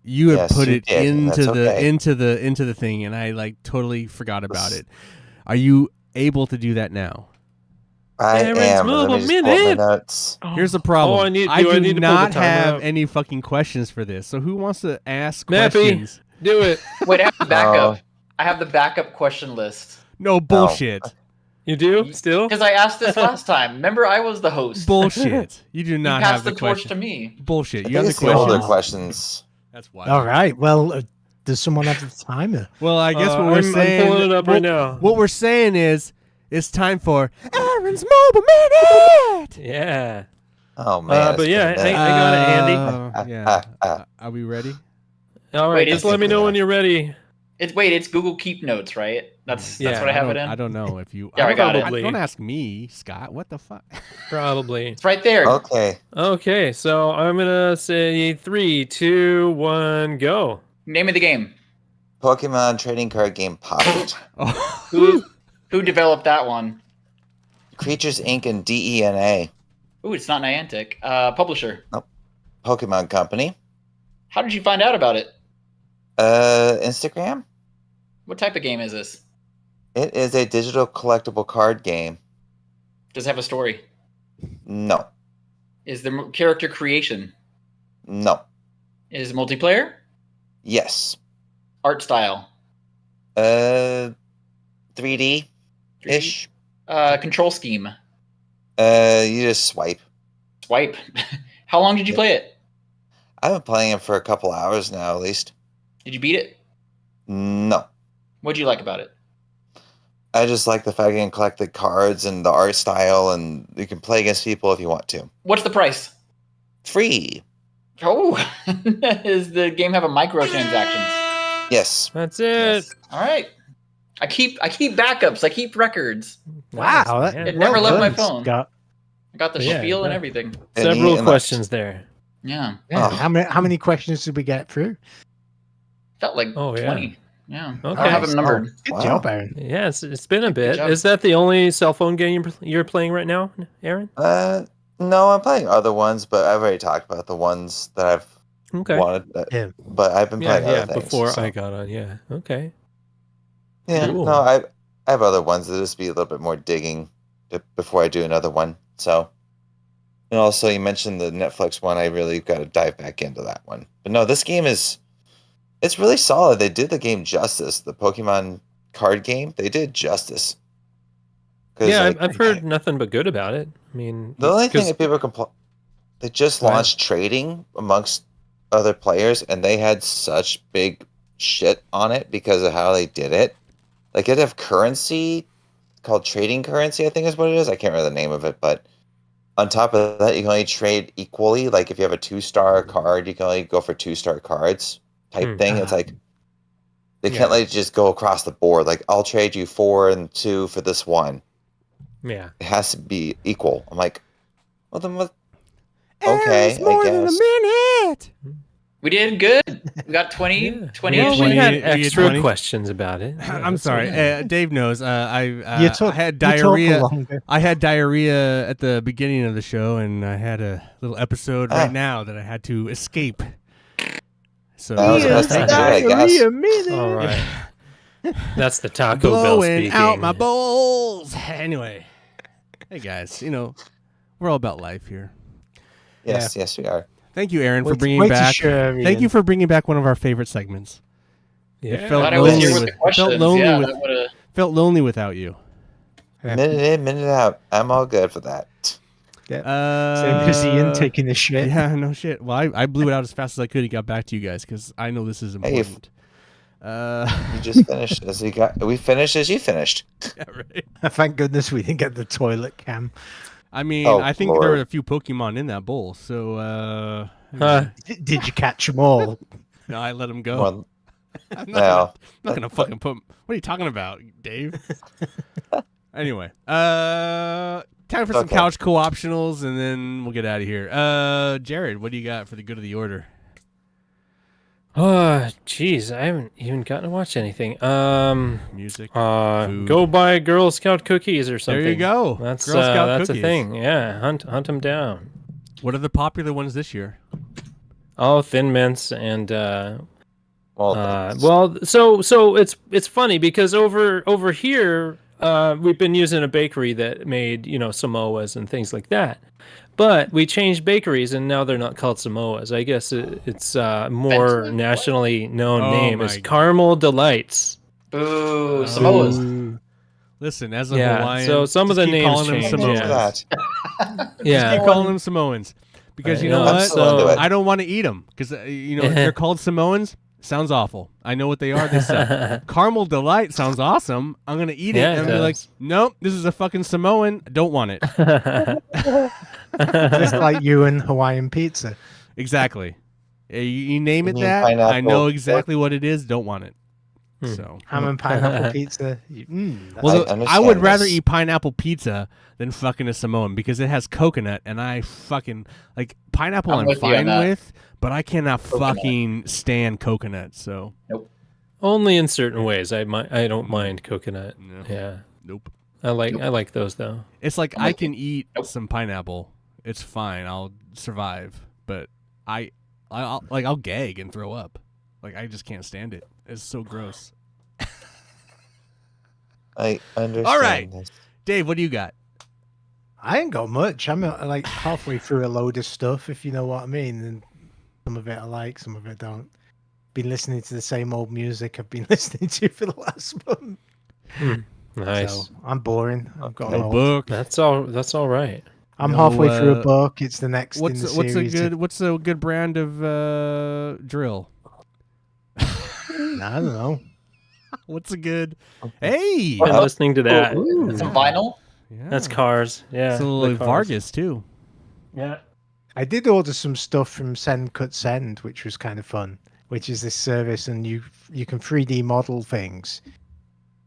You had Yes, put you it did, and into that's the okay. into the thing, and I like totally forgot about it. Are you able to do that now? I Aaron's am. Let Mobile me just pull up my Minute. notes. Here's the problem. Oh, I need do to pull the not timer have up. any fucking questions for this. So who wants to ask Mappy. questions? Do it. Wait, I have the backup. Oh. I have the backup question list. No bullshit. You do still? Because I asked this last time. Remember, I was the host. Bullshit. You do You not passed have the the torch question. to me. Bullshit. I You have think the it's the older questions. questions. That's wild. All right. Well, does someone have the timer? Well, I guess what we're I'm saying. pulling it up right now. What we're saying is, it's time for Aaron's Mobile Minute. Yeah. Oh man. but it's yeah, been a I got it, Andy. Yeah. Are we ready? All right, Wait, just it's- let me know when you're ready. It's Google Keep Notes, right? That's Yeah, what I have it in. I don't know if you. Yeah, I got it. Probably. Don't ask me, Scott. What the fuck? Probably. It's right there. Okay. Okay, so I'm gonna say 3, 2, 1, go. Name of the game. Pokemon trading card game Pocket. Oh. Who developed that one? Creatures Inc. and DENA. Ooh, it's not Niantic. Publisher. Pokemon Company. How did you find out about it? Instagram. What type of game is this? It is a digital collectible card game. Does it have a story? No. Is there character creation? No. Is it multiplayer? Yes. Art style? 3D ish. Control scheme? You just swipe. Swipe. How long did you play it? I've been playing it for a couple hours now, at least. Did you beat it? No. What'd you like about it? I just like the fact you can collect the cards and the art style, and you can play against people if you want to. What's the price? Free. Oh, does the game have a microtransactions? Yes. That's it. All right. I keep backups. I keep records. Wow. Nice, That, man. It never left my done, phone. Scott. I got the Yeah, spiel and yeah. everything. Several And questions there. Yeah. Yeah. Oh. How many questions did we get through? Felt like Oh, yeah. 20. Yeah. I Okay. don't have them numbered. Good Wow. job, Aaron. Yeah, it's been a bit. job. Is that the only cell phone game you're playing right now, Aaron? No, I'm playing other ones, but I've already talked about the ones that I've Okay. wanted. Yeah. But I've been Yeah, playing yeah. other things. Before so. I got on, yeah. Okay. Yeah, Cool. no, I have other ones that just be a little bit more digging before I do another one. So, and also you mentioned the Netflix one. I really got to dive back into that one. But no, this game it's really solid. They did the game justice. The Pokemon card game, they did justice. 'Cause, Yeah, like, I've heard nothing but good about it. I mean, the only thing 'cause- that people complain, they just Go ahead. launched trading amongst other players, and they had such big shit on it because of how they did it. Like, it have currency called trading currency, I think is what it is. I can't remember the name of it, but on top of that, you can only trade equally. Like, if you have a 2-star card, you can only go for 2-star cards type thing. It's like they Yeah. can't let you just go across the board. Like, I'll trade you 4 and 2 for this one. yeah. It has to be equal. I'm like, well, then what? Okay, I guess. minute. We did good. We got 20. Yeah. 20 Well, -ish. we had you get extra 20? questions about it. Yeah, I'm that's sorry. okay. Dave knows. I You I talk- had you talk for diarrhea. longer. I had diarrhea at the beginning of the show, and I had a little episode right now that I had to escape. So That was the best thing to do, I guess. All right. That's the Taco Bell blowing speaking. out my bowls. Anyway, hey guys, we're all about life here. Yes, yes, we are. Thank you, Aaron, for Way bringing to back. share, Thank Ian. you for bringing back one of our favorite segments. Yeah. It felt Glad I was lonely here with with- the questions. felt lonely yeah, with- that would've- Felt lonely without you. Minute in, minute out. I'm all good for that. Same as Ian taking the shit. Yeah, no shit. Well, I blew it out as fast as I could. He got back to you guys because I know this is Hey, if- important. You just finished as we finished as you finished. Yeah, right. Thank goodness we didn't get the toilet cam. I mean, Oh, I think there Lord. were a few Pokemon in that bowl, so Did you catch them all? no, I let them go. Well, I'm no. not gonna fucking put. What are you talking about, Dave? Anyway, time for some couch co-optionals, and then we'll get out of here. Jared, what do you got for the good of the order? Oh, jeez, I haven't even gotten to watch anything. Music, food. Go buy Girl Scout cookies or something. There you go. That's Girl Scout that's cookies. a thing. Yeah, hunt them down. What are the popular ones this year? Oh, Thin Mints and well, so it's funny because over here we've been using a bakery that made Samoas and things like that. But we changed bakeries, and now they're not called Samoas. I guess it's more nationally known name is Caramel Delights. Ooh, Samoas. Listen, as a Hawaiian, so some of the names calling them change. Samoans. Yeah, just keep calling them Samoans because you know what? So, I don't want to eat them because if they're called Samoans. Sounds awful. I know what they are. They suck. Caramel Delight sounds awesome. I'm gonna eat it and be like, nope, this is a fucking Samoan. Don't want it. Just like you and Hawaiian pizza. Exactly. You name it that. Pineapple. I know exactly what it is. Don't want it. So ham and pineapple pizza. Well, I would rather eat pineapple pizza than fucking a Samoan because it has coconut, and I fucking like pineapple. I'm fine with, but I cannot fucking stand coconut. So nope. Only in certain ways. I don't mind coconut. No. Yeah. Nope. I like those though. It's like I can eat some pineapple. It's fine. I'll survive, but I'll gag and throw up. Like I just can't stand it. It's so gross. I understand. All right, this. Dave, what do you got? I ain't got much. I'm like halfway through a load of stuff, if you know what I mean. And some of it I like, some of it don't. Been listening to the same old music I've been listening to for the last month. Nice. So I'm boring. I've got no book. That's all right. I'm halfway through a book. It's the next in the series. What's a good brand of drill? I don't know. What's a good? Hey, I'm listening to that. Some vinyl. Yeah. That's Cars. Yeah, it's a little Vargas too. Yeah. I did order some stuff from Send Cut Send, which was kind of fun. Which is this service, and you can 3D model things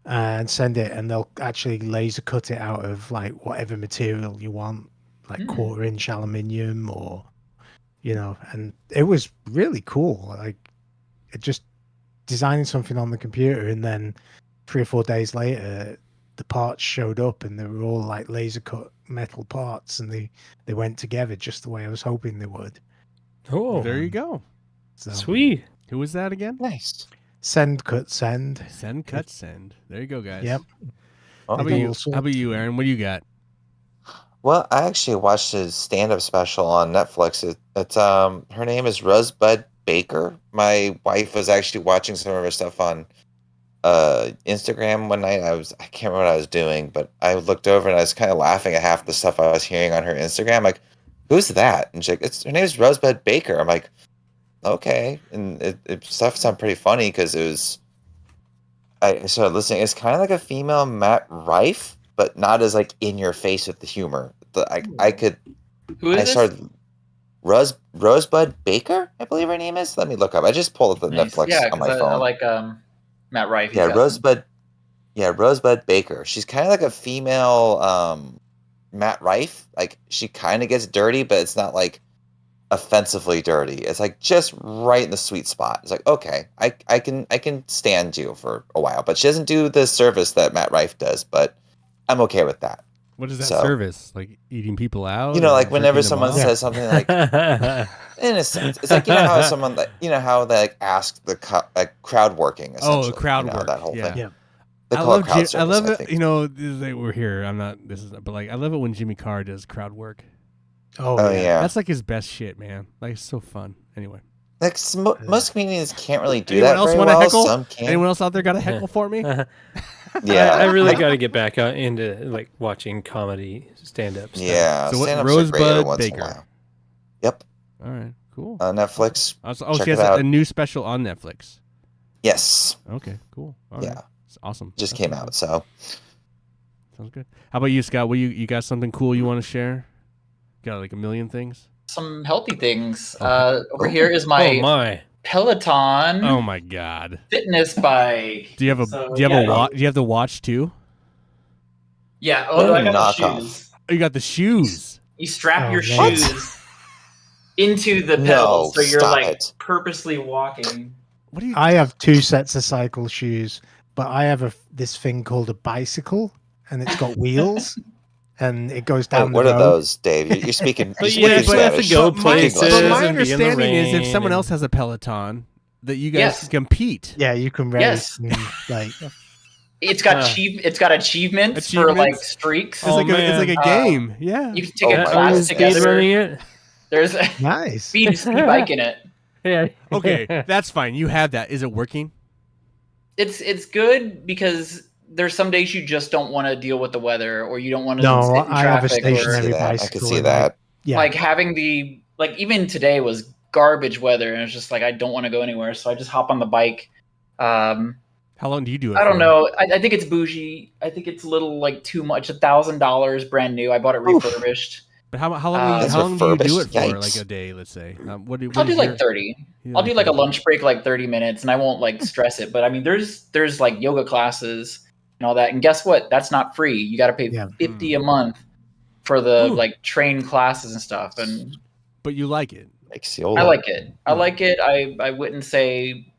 and send it, and they'll actually laser cut it out of like whatever material you want, like 1/4-inch aluminium or, and it was really cool. Like, it just designing something on the computer, and then 3 or 4 days later, the parts showed up, and they were all like laser cut metal parts, and they went together just the way I was hoping they would. Oh, there you go. So, sweet. Who was that again? Nice. Send Cut Send. Send Cut Send. There you go, guys. Yep. How about you, Aaron? What do you got? Well, I actually watched his stand-up special on Netflix. It's her name is Rosebud Baker. My wife was actually watching some of her stuff on Instagram one night. I can't remember what I was doing, but I looked over and I was kind of laughing at half the stuff I was hearing on her Instagram. Like, who's that? And she's like, her name is Rosebud Baker. I'm like, okay. And it stuff sounded pretty funny because I started listening. It's kind of like a female Matt Rife, but not as like in your face with the humor. I could. Who is this? Rosebud Baker, I believe her name is. Let me look up. I just pulled up the Netflix on my phone. I like Matt Rife. Yeah, Rosebud. Yeah, Rosebud Baker. She's kind of like a female Matt Rife. Like, she kind of gets dirty, but it's not like offensively dirty. It's like just right in the sweet spot. It's like, okay, I can stand you for a while, but she doesn't do the service that Matt Rife does. But I'm okay with that. What is that service? Like eating people out? Like whenever someone says something like, in a sense, it's like, how someone, how they like ask the crowd working. Oh, crowd work. That whole thing. Yeah. They call it crowd service, I love it. We're here. I'm not. This is. But like, I love it when Jimmy Carr does crowd work. Oh yeah. That's like his best shit, man. Like, it's so fun. Anyway. Like most comedians can't really do Anyone that else very want to well. heckle? Some can. Anyone else out there got a heckle for me? Yeah, I really got to get back into like watching comedy stand-ups. Yeah, so what? stand-ups Rosebud are great every once in a Baker. while. Yep. All right, cool. Netflix. She has a new special on Netflix. Yes. Okay, cool. All yeah, right. It's awesome. Just came out, so sounds good. How about you, Scott? You got something cool you want to share? Got like a million things? Some healthy things. Over here is my Peloton. Oh my god. Fitness bike. Do you have a watch? Do you have the watch too? Yeah. What Oh, a I got the knockoff. shoes. You got the shoes. You strap Oh, your man. shoes into the No, pedals, so you're stop like it. purposely walking. What do you? I have 2 sets of cycle shoes, but I have this thing called a bicycle, and it's got wheels, and it goes down Wait, what the are road. those, Dave? You're speaking. But You're yeah, speaking you have to Spanish. go But places but my and be in the understanding is if rain someone and- else has a Peloton, that you guys Yes. can compete. Yeah, you can race. And, like, It's got it's got achievements for like Achievements? streaks. It's Oh, like a man. game. Yeah. You can take Oh a my class Are you God. together. speedrunning it? There's nice. speed bike in it. Yeah. Okay, that's fine. You have that. Is it working? It's good because there's some days you just don't want to deal with the weather, or you don't want to No, sit in I have a traffic. I can stationary see that. I bicycle can see and, that. Yeah, Like having the even today was garbage weather, and it's just like I don't want to go anywhere, so I just hop on the bike. How long do you do it? I don't for? know. I think it's bougie. I think it's a little like too much. $1,000 brand new. I bought it refurbished. But how long That's how long do you do it refurbished? for? Yikes. Like a day, let's say. What I'll do is like your- 30. you I'll do like a 30? lunch break, like 30 minutes, and I won't like stress it. But I mean, there's like yoga classes and all that. And guess what? That's not free. You got to pay Yeah. $50 a month for the Ooh. like train classes and stuff. And But you like it. I like it. I like it. I wouldn't say,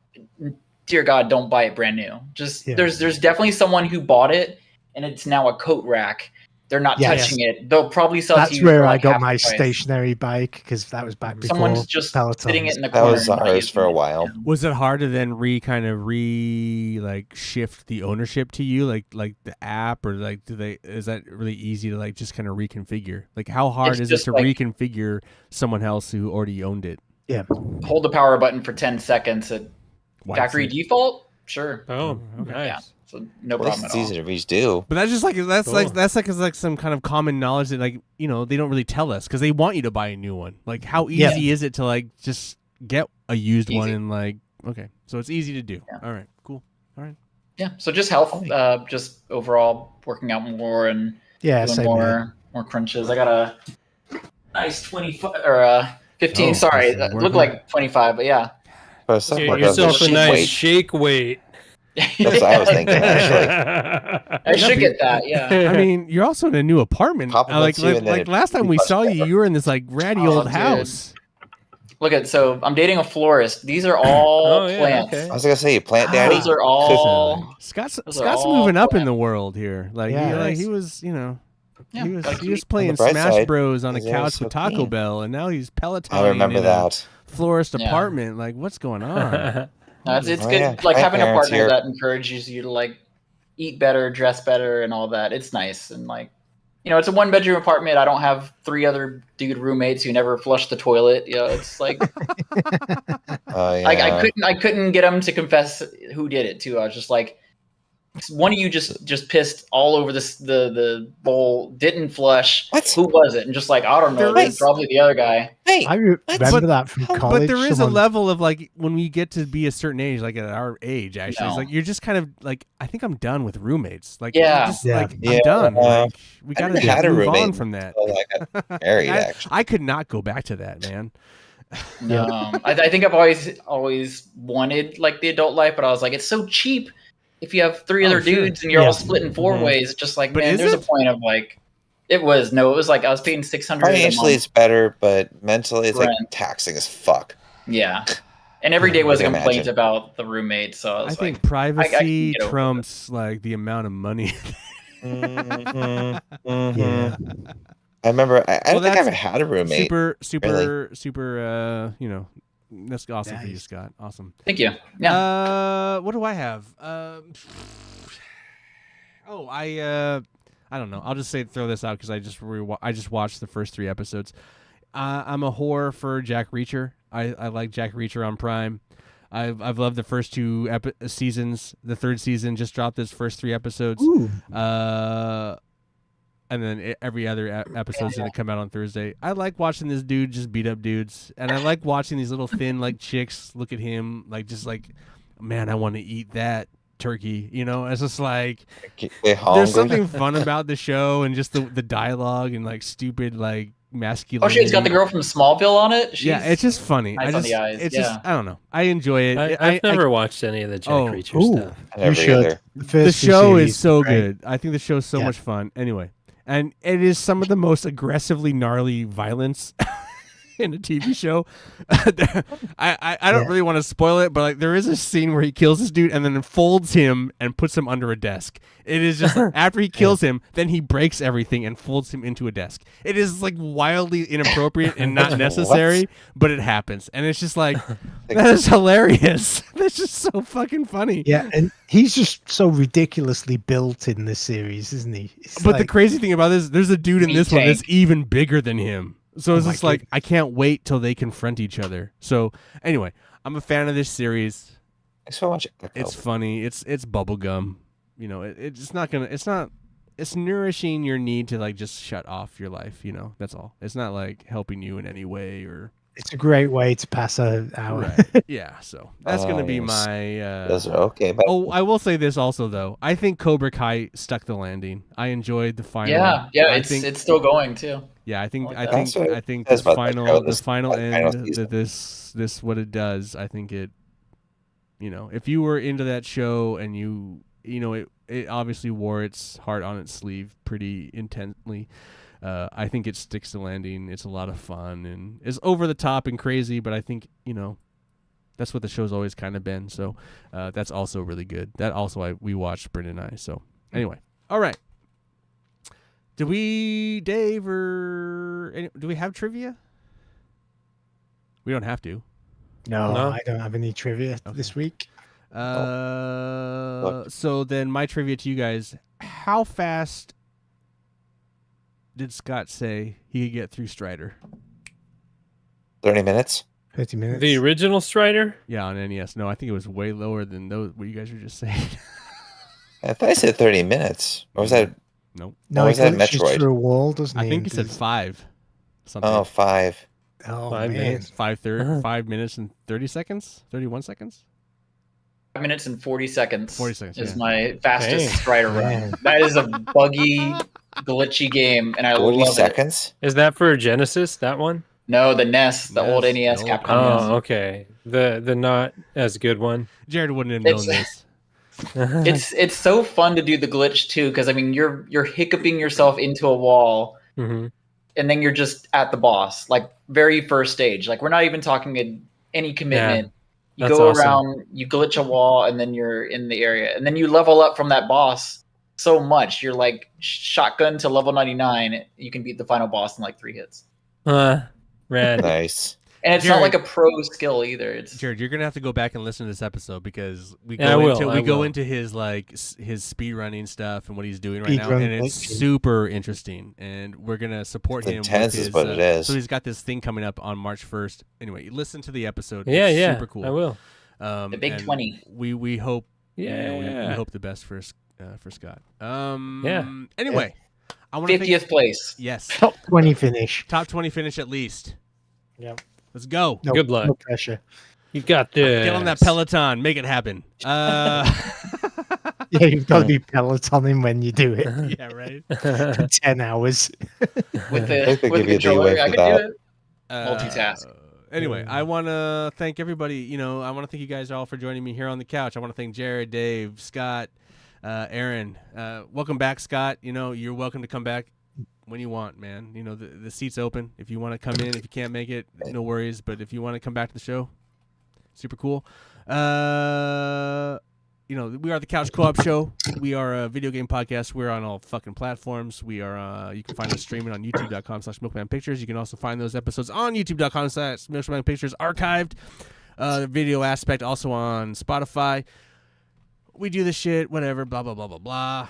dear God, don't buy it brand new. Just Yeah. there's definitely someone who bought it and it's now a coat rack. They're not Yes. touching it. They'll probably sell to that's you where for I like got half my the price. stationary bike, because that was back before Someone's just Pelotons. sitting it in the That corner. was and not ours for a using it. while. Was it hard to then like shift the ownership to you, like the app, or like is that really easy to like just kind of reconfigure? Like how hard It's is it just to like- reconfigure someone else who already owned it? Hold the power button for 10 seconds at Why factory is it- default. Sure. Oh, Okay. nice. Yeah. So no At least problem it's at all. easy to redo. But that's just like Cool. is like some kind of common knowledge that like they don't really tell us because they want you to buy a new one. Like how easy Yeah. is it to like just get a used one Easy. and like okay, so it's easy to do. Yeah. All right, cool. Yeah. So just health, just overall working out more and Yeah, doing same here. more crunches. I got a nice 25 or 15. Oh, sorry, that's it looked working. like 25 , but yeah. But some Get workouts yourself are a nice weight. shake weight. That's what I was thinking, actually. I should get that. Yeah. I mean, you're also in a new apartment. Compliments you, and then Like it last time we becomes saw you, better. you were in this like ratty Oh, old dude. house. Look at so I'm dating a florist. These are all Oh, yeah, plants. okay. I was gonna say, you plant daddy. Those are all. Scott's Those are all moving up in planned. the world here. Like, Yeah. he was, Yeah, like he was he- playing On the bright Smash side, Bros on a he's always couch so with Taco clean. Bell, and now he's Peloton. I remember that. Florist Yeah. apartment. Like, what's going on? No, it's Oh, good. yeah. Like My having a parents partner here- that encourages you to like eat better, dress better, and all that. It's nice and like. It's a 1-bedroom apartment. I don't have 3 other dude roommates who never flush the toilet. It's like Oh yeah. I couldn't get them to confess who did it too. I was just like, one of you just pissed all over the bowl, didn't flush. What? Who was it? And just like I don't know, There it's is- probably the other guy. Hey, I remember But- that from college. But there is a someone- level of like when we get to be a certain age, like at our age, actually, it's No. like you're just kind of like I think I'm done with roommates. Like, Yeah. just, Yeah. like I'm Yeah, done. Like, we I gotta never had a move roommate on from that. until I got married. I, Actually, I could not go back to that, man. No, I think I've always wanted like the adult life, but I was like, it's so cheap if you have 3 other Oh, sure. dudes and you're Yeah. all split in 4 Mhm. ways. It's just like, But man, is there's it? a point of like, it was like I was paying $600 a financially month. it's better, but mentally it's like Rent. taxing as fuck. Yeah, and every day was a I can complaint imagine. about the roommate. So I was I like, think privacy get over trumps like the amount of money. Mhm, Yeah. mhm. I remember. I Well, don't think I that's ever had a roommate. super. That's awesome for you, Nice. Scott. Awesome. thank you. Yeah, What do I have? I don't know. I'll just throw this out because I just watched the first 3 episodes. I'm a whore for Jack Reacher. I like Jack Reacher on Prime. I've loved the first 2 seasons. The 3rd season just dropped its first 3 episodes. Ooh. And then every other episode's gonna come out on Thursday. I like watching this dude just beat up dudes, and I like watching these little thin like chicks look at him like just like, man, I want to eat that turkey. It's just like Get hungry. there's something fun about the show and just the dialogue and like stupid like masculine. Oh, shit, it's got the girl from Smallville on it. Yeah, it's just funny. Nice on the eyes. It's yeah. just I don't know. I enjoy it. I've never watched any of the Jack Reacher stuff. You should. The show is so good. I think the show is so much fun. Anyway, and it is some of the most aggressively gnarly violence in a TV show. I don't really want to spoil it, but like there is a scene where he kills this dude and then folds him and puts him under a desk. It is just like, after he kills him, then he breaks everything and folds him into a desk. It is like wildly inappropriate and not necessary, but it happens. And it's just like, that is hilarious. That's just so fucking funny. Yeah, and he's just so ridiculously built in this series, isn't he? But the crazy thing about this, there's a dude in this one that's even bigger than him. So it's just like, I can't wait till they confront each other. So anyway, I'm a fan of this series. Thanks for watching. It's funny. It's bubblegum. You know, it's nourishing your need to like just shut off your life, you know. That's all. It's not like helping you in any way or it's a great way to pass an hour. Right. Yeah, so that's going to be my those are okay. But I will say this also though. I think Cobra Kai stuck the landing. I enjoyed the final. Yeah, it's still going too. Yeah, I think the final end that this what it does. I think it, you know, if you were into that show and you know it obviously wore its heart on its sleeve pretty intently. I think it sticks the landing. It's a lot of fun and it's over the top and crazy, but I think, you know, that's what the show's always kind of been. So that's also really good. That also we watched, Brendan and I. So anyway, all right. Do we, Dave, or do we have trivia? We don't have to. No, I don't have any trivia this week. So then my trivia to you guys, how fast did Scott say he could get through Strider? 30 minutes. 30 minutes. The original Strider? Yeah, on NES. No, I think it was way lower than those what you guys were just saying. I thought I said 30 minutes. Or was that? Nope. No, was that Metroid? Through a wall, doesn't he? I think he said 5. Something. Oh, 5. Oh, 5 man. minutes. 5 minutes and 30 seconds? 31 seconds? 5 minutes and 40 seconds. 40 seconds is yeah. my fastest Dang. Strider run. That is a buggy, glitchy game, and I 40 love seconds? it. Is that for Genesis, that one? No, the NES, the old NES, NES the old Capcom. Oh, NES. okay. The not as good one. Jared wouldn't have known this. It's so fun to do the glitch too, because I mean you're hiccuping yourself into a wall, Mm-hmm. and then you're just at the boss, like very first stage. Like we're not even talking any commitment. You that's go awesome. around, you glitch a wall, and then you're in the area, and then you level up from that boss so much. You're like shotgun to level 99. You can beat the final boss in like 3 hits, Rad. Nice. and it's Jared- not like a pro skill either. It's Jared, you're gonna have to go back and listen to this episode because we Yeah, I go will. into his like his speed running stuff and what he's doing right now, Speedrun and it's glitching. super interesting. And we're gonna support It's him. intense with is his, what it is. So he's got this thing coming up on March 1st. Anyway, listen to the episode. Yeah, It's yeah. super cool. I will. the big and 20. We hope. Yeah. we hope the best for Scott. Yeah. Anyway, I want to 50th place. Yes. Top 20 finish. Top 20 finish at least. Yep. Let's go. No, Good luck. No pressure. You've got this. Get on that Peloton. Make it happen. Yeah, you've got to be Pelotoning when you do it. Yeah, right. For 10 hours. With They the could with give the you the controller, leeway I for could that. do it. Multitask. Anyway, I want to thank everybody. You know, I want to thank you guys all for joining me here on the couch. I want to thank Jared, Dave, Scott, Aaron. Welcome back, Scott. You know, you're welcome to come back when you want, man. You know, the seat's open. If you want to come in, if you can't make it, no worries. But if you want to come back to the show, super cool. You know, we are the Couch Co-op Show. We are a video game podcast. We're on all fucking platforms. We are. You can find us streaming on YouTube.com/MilkmanPictures. You can also find those episodes on YouTube.com/MilkmanPictures archived. The video aspect also on Spotify. We do this shit, whatever, blah, blah, blah, blah, blah.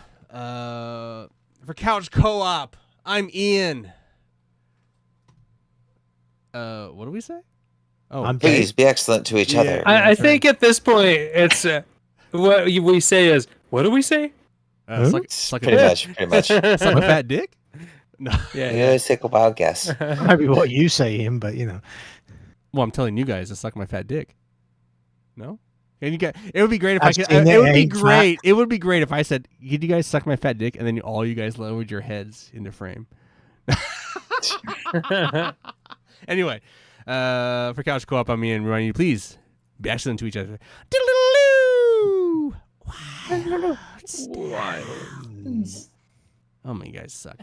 For Couch Co-op, I'm Ian. What do we say? Oh, I'm Please be excellent to each Yeah. other. I think at this point, it's what we say is, what do we say? suck a Pretty dick. much. Suck a fat dick? No. Yeah. You always take a wild guess. Might be what you say, Ian, but you know. Well, I'm telling you guys to suck my fat dick. No? And you guys, it would be great if I've I could. seen It it, would be ain't fat. great. It would be great if I said, "Could you guys suck my fat dick?" And then all you guys lowered your heads into frame. Anyway, for Couch Co-op, I'm Ian, reminding you, please be excellent to each other. Wow. Oh, my guys suck.